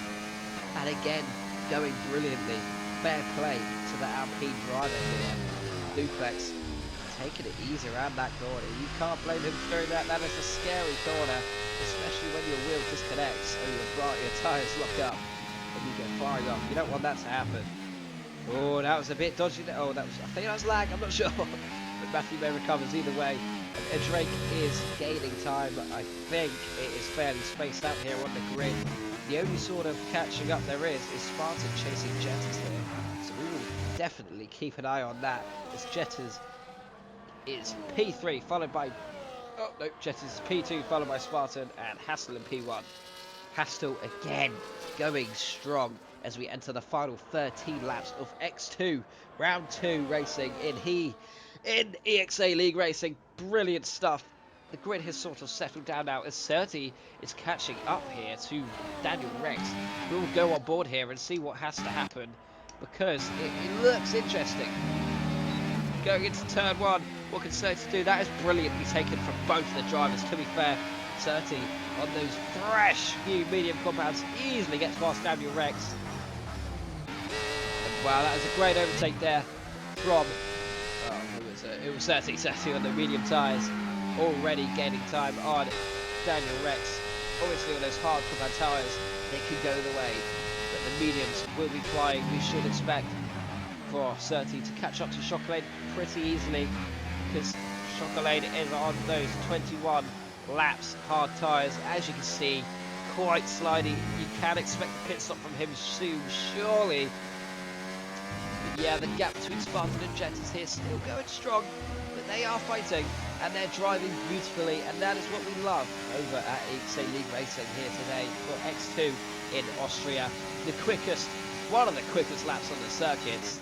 And again, going brilliantly. Fair play to the Alpine driver here. Duplex taking it easy around that corner. You can't blame him for doing that. That is a scary corner, especially when your wheel disconnects and your tyres lock up and you go flying off. You don't want that to happen. Oh, that was a bit dodgy. Oh, I think that was lag. I'm not sure. But Matthew May recovers either way. And Drake is gaining time. I think it is fairly spaced out here on the grid. The only sort of catching up there is Spartan chasing Jetters here. So we will definitely keep an eye on that as Jetters is P3 followed by Jetters is P2 followed by Spartan and Hassel in P1. Hassel again going strong as we enter the final 13 laps of X2 round 2 racing in EXA League racing. Brilliant stuff. The grid has sort of settled down now as Certi is catching up here to Daniel Rex. We will go on board here and see what has to happen because it looks interesting. Going into turn 1, what can Certi do? That is brilliantly taken from both the drivers, to be fair. Certi on those fresh new medium compounds easily gets past Daniel Rex. And wow, that was a great overtake there from, who was it? It was Certi on the medium tyres. already gaining time on Daniel Rex. Obviously on those hard compound tyres, they could go the way, but the mediums will be flying. We should expect for Surtees to catch up to Chocolate pretty easily, because Chocolate is on those 21 laps hard tyres. As you can see, quite slidey. You can expect a pit stop from him soon, surely. But yeah, the gap between Spartan and Jet is here, still going strong, but they are fighting and they're driving beautifully, and that is what we love over at EXA League Racing here today for X2 in Austria. The quickest, one of the quickest laps on the circuits.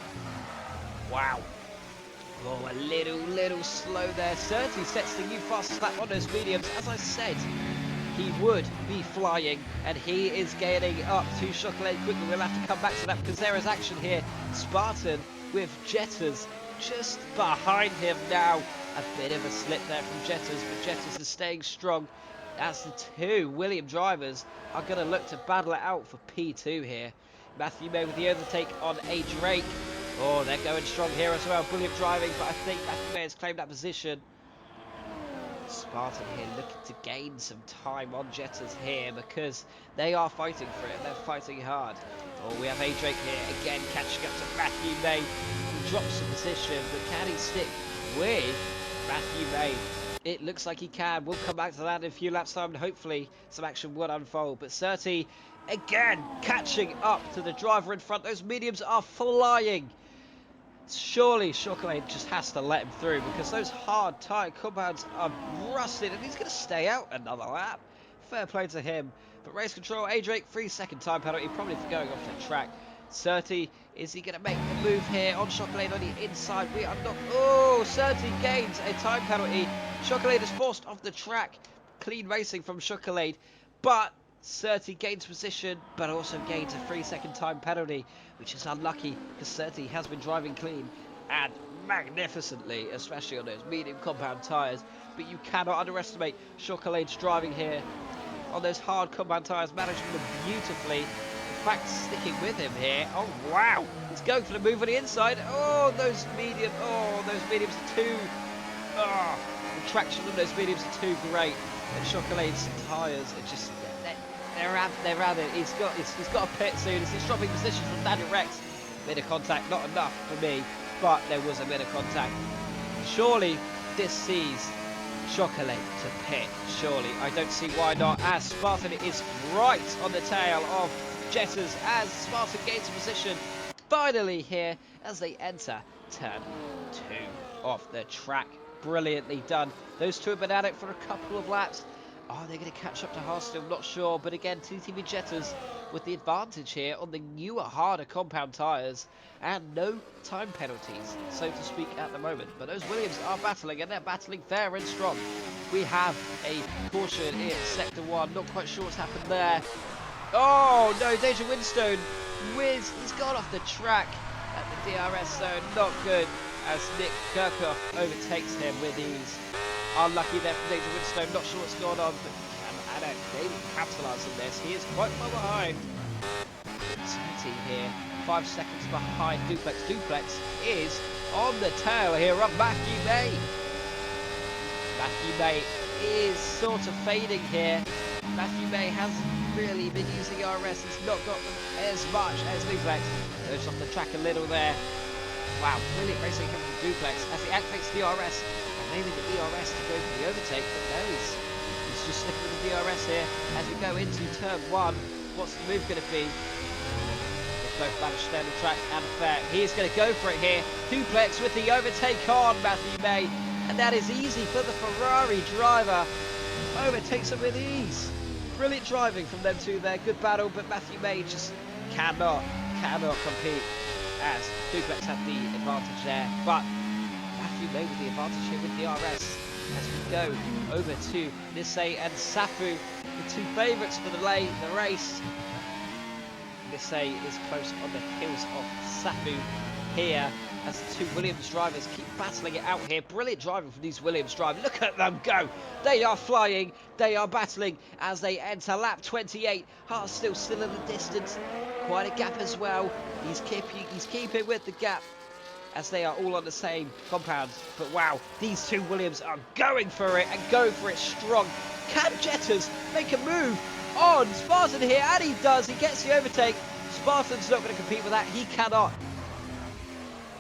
Wow. Oh, a little slow there. Surtees sets the new fastest lap on those mediums. As I said, he would be flying, and he is gaining up to Chocolate quickly. We'll have to come back to that because there is action here. Spartan with Jetters just behind him now. A bit of a slip there from Jetters, but Jetters is staying strong as the two William drivers are going to look to battle it out for P2 here. Matthew May with the overtake on A. Drake. Oh, they're going strong here as well. William driving, but I think Matthew May has claimed that position. Spartan here looking to gain some time on Jetters here because they are fighting for it. They're fighting hard. Oh, we have A. Drake here again catching up to Matthew May. He drops the position, but can he stick with Matthew May? It looks like he can. We'll come back to that in a few laps time, and hopefully some action will unfold. But Surtees again catching up to the driver in front. Those mediums are flying. Surely Chocolate just has to let him through because those hard tyre compounds are rusted, and he's going to stay out another lap. Fair play to him. But race control, A. Drake, 3-second time penalty, probably for going off the track. Surtees, is he going to make the move here on Chocolate on the inside? We are not. Oh, Surtees gains a time penalty. Chocolate is forced off the track. Clean racing from Chocolate, but Surtees gains position, but also gains a 3-second time penalty, which is unlucky because Surtees has been driving clean and magnificently, especially on those medium compound tyres. But you cannot underestimate Chocolate's driving here on those hard compound tyres, managing them beautifully. In fact, sticking with him here. Oh wow, he's going for the move on the inside. Oh, those mediums are too. Oh, the traction on those mediums are too great. And Chocolate's tyres are just. They're at it. He's got a pit soon. He's dropping position from Daniel Rex. Bit of contact, not enough for me, but there was a bit of contact. Surely this sees Chocolate to pit. Surely, I don't see why not. As Spartan is right on the tail of Jetters as Spartan gains position. Finally here as they enter turn 2 of the track. Brilliantly done. Those two have been at it for a couple of laps. Are they going to catch up to Haas still? Not sure. But again, TTV Jetters with the advantage here on the newer, harder compound tyres. And no time penalties, so to speak, at the moment. But those Williams are battling, and they're battling fair and strong. We have a caution in Sector 1. Not quite sure what's happened there. Oh, no. Deja Winstone whiz. He's gone off the track at the DRS zone. Not good as Nick Kirchhoff overtakes him with ease. Unlucky there from Deja Winstone. Not sure what's going on, but can maybe capitalise on this. He is quite far behind. Surtees here, 5 seconds behind Duplex. Duplex is on the tail here of Matthew May. Matthew May is sort of fading here. Matthew May hasn't really been using RS. He's not got them as much as Duplex. Goes off the track a little there. Wow, brilliant racing coming from Duplex as he activates the DRS. Maybe the ERS to go for the overtake, but no, he's just sticking with the DRS here as we go into turn 1. What's the move going to be? They both managed to stay on the track and fair. He's going to go for it here. Duplex with the overtake on Matthew May, and that is easy for the Ferrari driver. Overtakes him with ease. Brilliant driving from them two there. Good battle, but Matthew May just cannot compete as Duplex had the advantage there. But Matthew May with the advantage here with the RS as we go over to Nisei and Safu, the two favourites for the race. Nisei is close on the heels of Safu here as the two Williams drivers keep battling it out here. Brilliant driving from these Williams drivers. Look at them go. They are flying. They are battling as they enter lap 28. Haas still in the distance. Quite a gap as well. He's keeping with the gap as they are all on the same compound. But wow, these two Williams are going for it and going for it strong. Can Jetters make a move on Spartan here? And he does. He gets the overtake. Spartan's not going to compete with that. He cannot.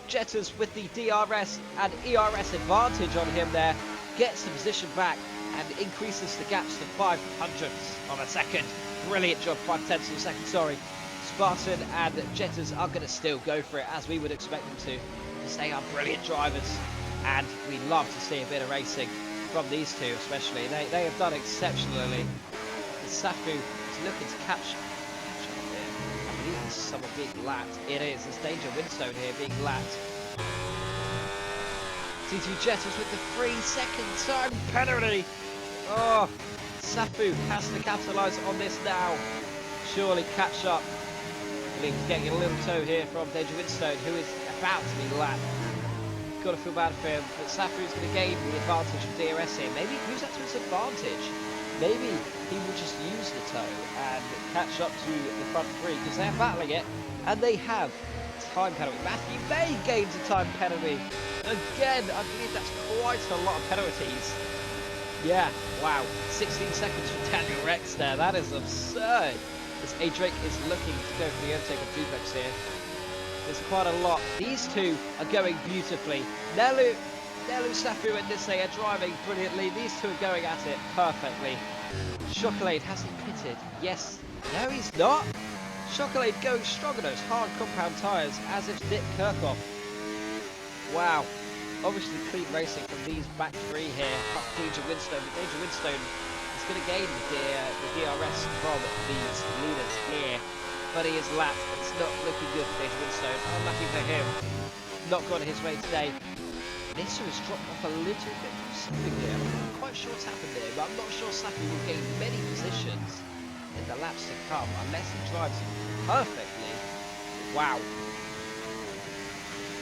Jetters with the DRS and ERS advantage on him there. Gets the position back and increases the gaps to 500ths of a second. Brilliant job, 5/10 of a second, sorry. Spartan and Jetters are going to still go for it, as we would expect them to, because they are brilliant drivers, and we love to see a bit of racing from these two especially. They have done exceptionally. And Safu is looking to catch up here. I believe this is someone being lapped. It is. It's Danger Windstone here being lapped. T2 Jetters with the 3-second time penalty. Oh, Safu has to capitalise on this now. Surely catch up. He's getting a little toe here from Danger Windstone, who is about to be lapped. Got to feel bad for him, but Safu's going to gain the advantage of DRS here. Maybe use that to his advantage. Maybe he will just use the toe and catch up to the front three, because they're battling it, and they have time penalty. Matthew May gains a time penalty. Again, I believe that's quite a lot of penalties. Yeah, wow. 16 seconds for Daniel Rex there. That is absurd. As A. Drake is looking to go for the overtake of Duplex here. There's quite a lot. These two are going beautifully. Nelu, Safu and Nisei are driving brilliantly. These two are going at it perfectly. Chocolate, has he pitted? Yes. No, he's not. Chocolate going strong on those hard compound tyres, as if Nick Kirchhoff. Wow. Obviously clean racing from these back three here. Up Danger Windstone. But Danger Windstone is going to gain the DRS from these leaders here. But he is lapped. It's not looking good for Danger Windstone. Unlucky for him. Not gone his way today. Nissa has dropped off a little bit from Safi here. I'm not quite sure what's happened there, but I'm not sure Safi will gain many positions in the laps to come unless he drives perfectly. Wow.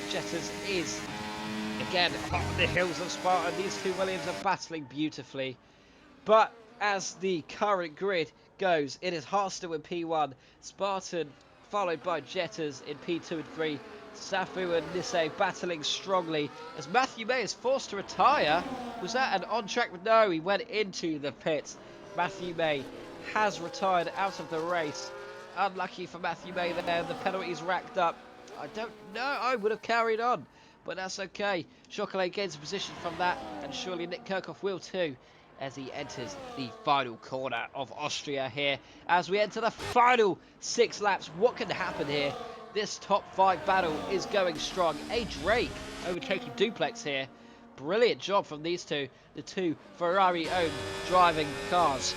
Jetters is again on the hills of Spartan. These two Williams are battling beautifully. But as the current grid goes, it is Harstill in P1, Spartan followed by Jetters in P2 and 3, Safu and Nisei battling strongly as Matthew May is forced to retire. Was that an on-track? No, he went into the pits. Matthew May has retired out of the race. Unlucky for Matthew May there, the penalties racked up. I don't know, I would have carried on, but that's okay. Chocolat gains a position from that, and surely Nick Kirchhoff will too, as he enters the final corner of Austria here. As we enter the final 6 laps, what can happen here? This top 5 battle is going strong. A. Drake overtaking Duplex here. Brilliant job from these two, the two Ferrari-owned driving cars.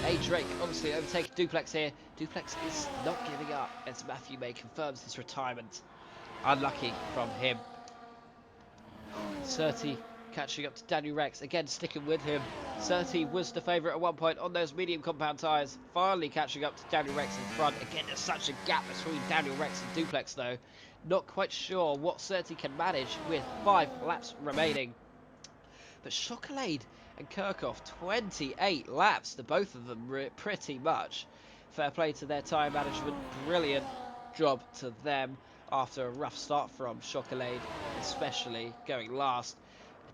A. Drake obviously overtaking Duplex here. Duplex is not giving up as Matthew May confirms his retirement. Unlucky from him. Surtees catching up to Daniel Rex, again sticking with him. Surtees was the favourite at one point on those medium compound tyres, finally catching up to Daniel Rex in front. Again, there's such a gap between Daniel Rex and Duplex though. Not quite sure what Surtees can manage with 5 laps remaining. But Chocolade and Kirchhoff, 28 laps, the both of them pretty much. Fair play to their tyre management, brilliant job to them after a rough start from Chocolade, especially going last.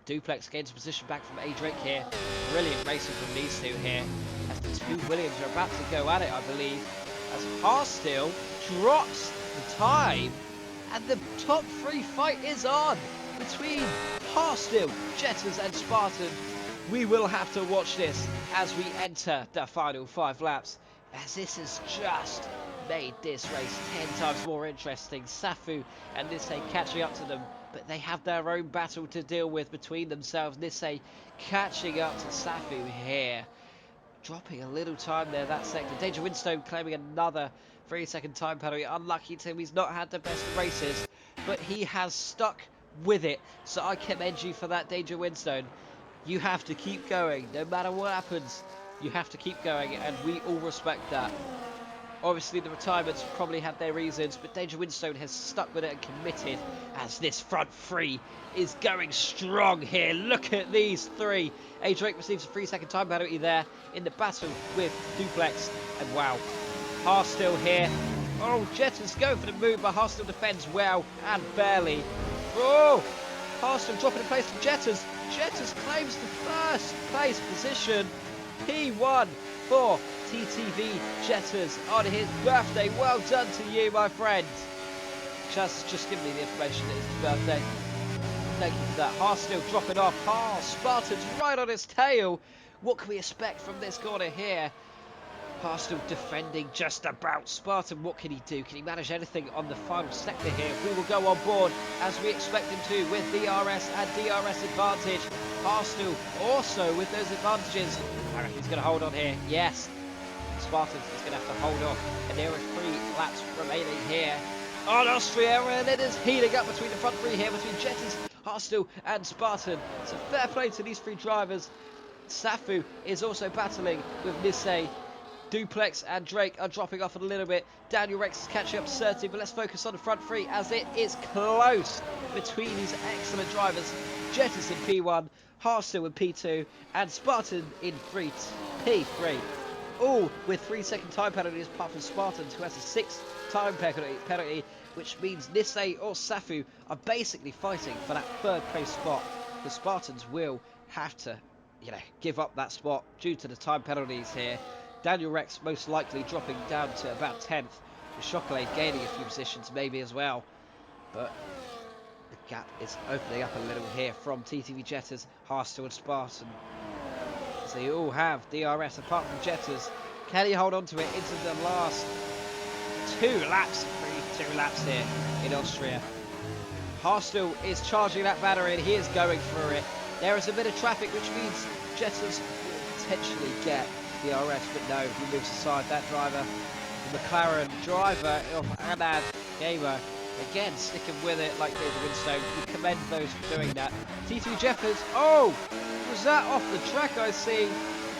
Duplex gains position back from A. Drake here. Brilliant racing from these two here, as the two Williams are about to go at it, I believe, as Harstill drops the time, and the top 3 fight is on between Harstill, Jetters and Spartan. We will have to watch this as we enter the final 5 laps, as this has just made this race 10 times more interesting. Safu and Nisei catching up to them, but they have their own battle to deal with between themselves. Nisei catching up to Safu here, dropping a little time there that sector. Danger Windstone claiming another 3-second time penalty. Unlucky to him, he's not had the best races, but he has stuck with it, so I commend you for that, Danger Windstone. You have to keep going, no matter what happens. You have to keep going, and we all respect that. Obviously, the retirements probably had their reasons, but Danger Windstone has stuck with it and committed, as this front 3 is going strong here. Look at these 3. A. Drake receives a 3-second time penalty there in the battle with Duplex, and wow, Harstill here Oh, Jetters going for the move, but Haas still defends well and barely. Oh, Haas still dropping in place to Jetters. Jetters claims the first place position. P1 for TTV Jetters on his birthday. Well done to you, my friend. Chaz has just given me the information that it's his birthday. Thank you for that. Haas still dropping off. Haas, Spartan's right on his tail. What can we expect from this corner here? Haas still defending just about. Spartan, what can he do? Can he manage anything on the final sector here? We will go on board as we expect him to with DRS and DRS advantage. Haas still also with those advantages. I reckon he's going to hold on here. Yes. Spartan is going to have to hold off. And there are 3 laps remaining here on Austria, and it is heating up between the front 3 here, between Jetters, Haastel and Spartan. So fair play to these 3 drivers. Safu is also battling with Nisei. Duplex and Drake are dropping off a little bit. Daniel Rex is catching up to Certi, but let's focus on the front 3 as it is close between these excellent drivers. Jetters in P1, Haastel in P2, and Spartan in P3. All with 3-second time penalties, apart from Spartan, who has a 6th time penalty, which means Nisei or Safu are basically fighting for that 3rd place spot. The Spartans will have to, give up that spot due to the time penalties here. Daniel Rex most likely dropping down to about 10th, with Chocolate gaining a few positions maybe as well. But the gap is opening up a little here from TTV Jetters, Haastel and Spartan. So they all have DRS apart from Jetters. Can he hold on to it into the last 2 laps? 2 laps here in Austria. Haastel is charging that battery and he is going through it. There is a bit of traffic, which means Jetters will potentially get DRS, but no, he moves aside. That driver, the McLaren driver of Anad Gamer, again sticking with it like David Winstone. We commend those for doing that. T2 Jeffers, oh, was that off the track? I see.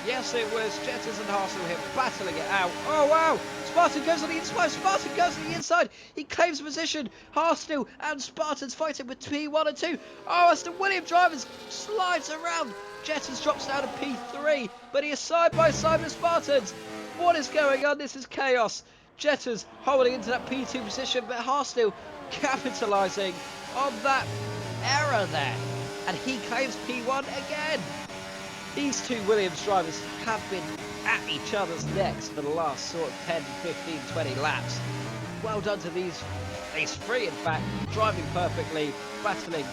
Yes, it was. Jetters and Haastel here battling it out. Oh wow! Spartan goes on the inside. Spartan goes on the inside. He claims position. Haastel and Spartan's fighting with P1 and 2. Oh, as the William drivers slides around. Jetters drops down to P3, but he is side by side with Spartans. What is going on? This is chaos. Jetters holding into that P2 position, but Haastel capitalising on that error there. And he claims P1 again. These 2 Williams drivers have been at each other's necks for the last sort of 10, 15, 20 laps. Well done to these 3, in fact, driving perfectly, battling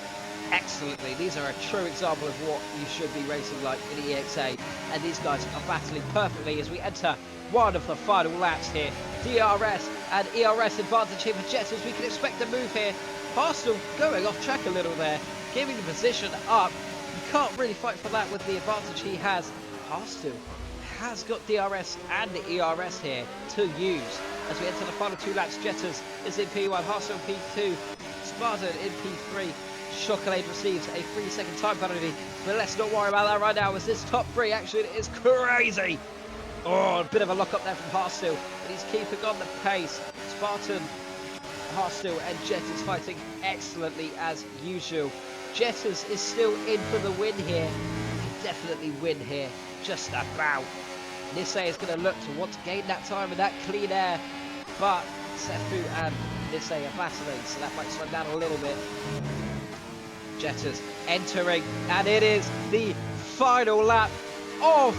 excellently. These are a true example of what you should be racing like in EXA, and these guys are battling perfectly as we enter one of the final laps here. DRS and ERS advantage here for Jetters. We can expect a move here. Haastel going off track a little there, giving the position up. You can't really fight for that with the advantage he has. Haastel has got DRS and the ERS here to use as we enter the final 2 laps. Jetters is in P1, Haastel P2, Spartan in P3. Chocolate receives a 3-second time penalty, but let's not worry about that right now, as this top 3 actually is crazy. Oh, a bit of a lock up there from Haastel, but he's keeping on the pace. Spartan, Haastel and Jetters fighting excellently as usual. Jetters is still in for the win here. Can definitely win here, just about. Nisei is going to look to want to gain that time and that clean air, but Sefu and Nisei are battling, so that might slow down a little bit. Jetters entering, and it is the final lap of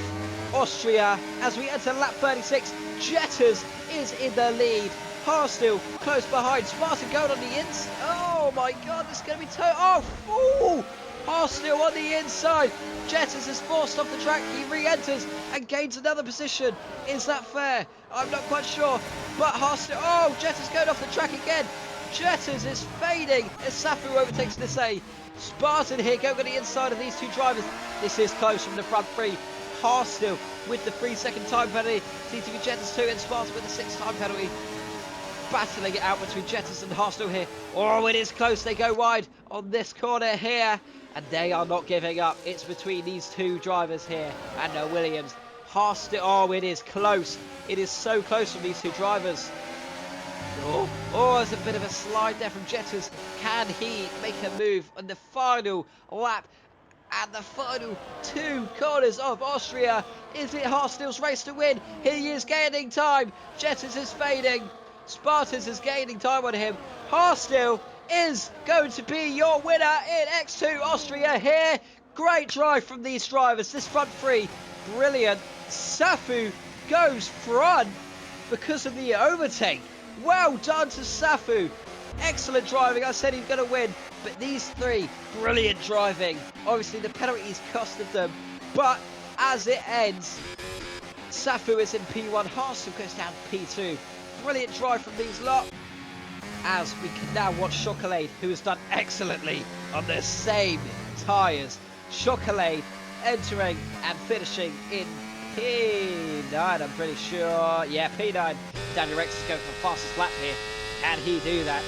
Austria as we enter lap 36. Jetters is in the lead. Haastel close behind. Spartan going on the inside. Oh my god, this is going to be oh, Haastel on the inside. Jetters is forced off the track. He re-enters and gains another position. Is that fair? I'm not quite sure. But Haastel, oh, Jetters going off the track again. Jetters is fading as Safu overtakes Nisei. Spartan here going on the inside of these 2 drivers. This is close from the front 3. Haastel with the 3-second time penalty. TTV Jetters 2 and Spartan with the 6th time penalty. Battling it out between Jetters and Haastel here. Oh, it is close. They go wide on this corner here. And they are not giving up. It's between these 2 drivers here and Williams. Haastel, oh, it is close. It is so close from these 2 drivers. Oh, there's a bit of a slide there from Jetters. Can he make a move on the final lap and the final 2 corners of Austria? Is it Haastel's race to win? He is gaining time. Jetters is fading. Spartans is gaining time on him. Harstil is going to be your winner in X2 Austria here. Great drive from these drivers. This front three, brilliant. Safu goes front because of the overtake. Well done to Safu. Excellent driving. I said he's going to win. But these three, brilliant driving. Obviously, the penalties costed them. But as it ends, Safu is in P1. Harstil goes down to P2. Brilliant drive from these lot. As we can now watch Chocolate, who has done excellently on the same tyres. Chocolate entering and finishing in P9, I'm pretty sure. Yeah, P9. Daniel Rex is going for the fastest lap here. Can he do that?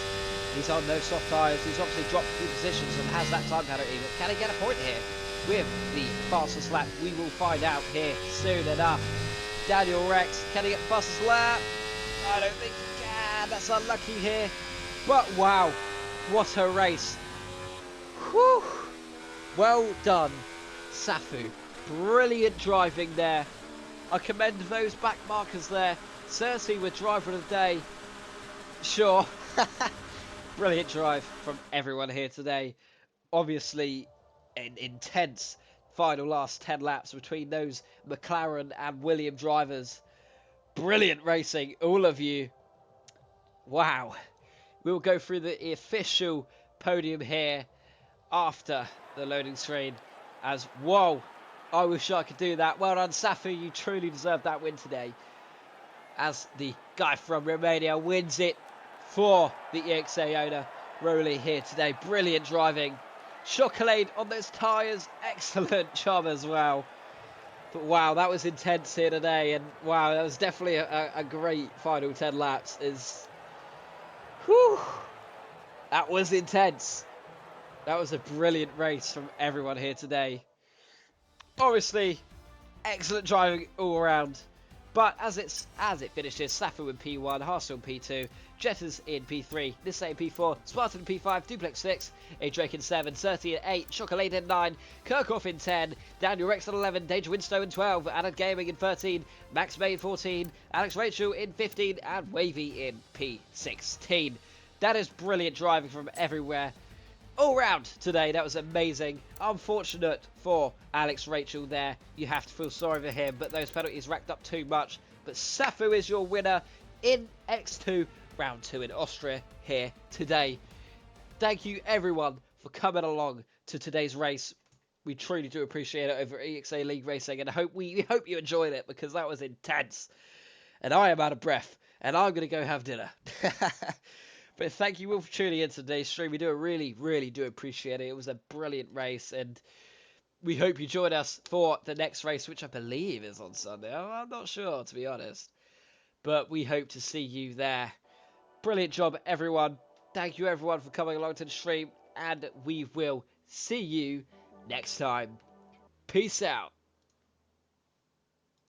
He's on no soft tyres. He's obviously dropped a few positions and has that time penalty. But can he get a point here with the fastest lap? We will find out here soon enough. Daniel Rex, can he get the fastest lap? I don't think he can. That's unlucky here. But wow, what a race. Whew. Well done, Safu. Brilliant driving there. I commend those back markers there. Cersei with driver of the day. Sure. Brilliant drive from everyone here today. Obviously, an intense final last 10 laps between those McLaren and William drivers. Brilliant racing, all of you. Wow. We'll go through the official podium here after the loading screen. As, whoa, I wish I could do that. Well done, Safi. You truly deserve that win today. As the guy from Romania wins it for the EXA owner, Rowley, here today. Brilliant driving. Chocolate on those tyres. Excellent job as well. But wow, that was intense here today. And wow, that was definitely a great final 10 laps. Whew, that was intense. That was a brilliant race from everyone here today. Obviously, excellent driving all around. But as it finishes, Safu in P1, Harsel in P2, Jetters in P3, Nisse in P4, Spartan in P5, Duplex 6, A Drake in 7, Certi in 8, Chocolate in 9, Kirchhoff in 10, Daniel Rex in 11, Danger Winstow in 12, Anad Gaming in 13, Max May in 14, Alex Rachel in 15, and Wavy in P16. That is brilliant driving from everywhere. All round today, that was amazing. Unfortunate for Alex Rachel there. You have to feel sorry for him, but those penalties racked up too much. But Safu is your winner in X2 Round 2 in Austria here today. Thank you everyone for coming along to today's race. We truly do appreciate it over EXA League Racing, and we hope you enjoyed it because that was intense. And I am out of breath, and I'm going to go have dinner. But thank you all for tuning in to today's stream. We do really, really do appreciate it. It was a brilliant race, and we hope you join us for the next race, which I believe is on Sunday. I'm not sure, to be honest. But we hope to see you there. Brilliant job, everyone. Thank you, everyone, for coming along to the stream, and we will see you next time. Peace out.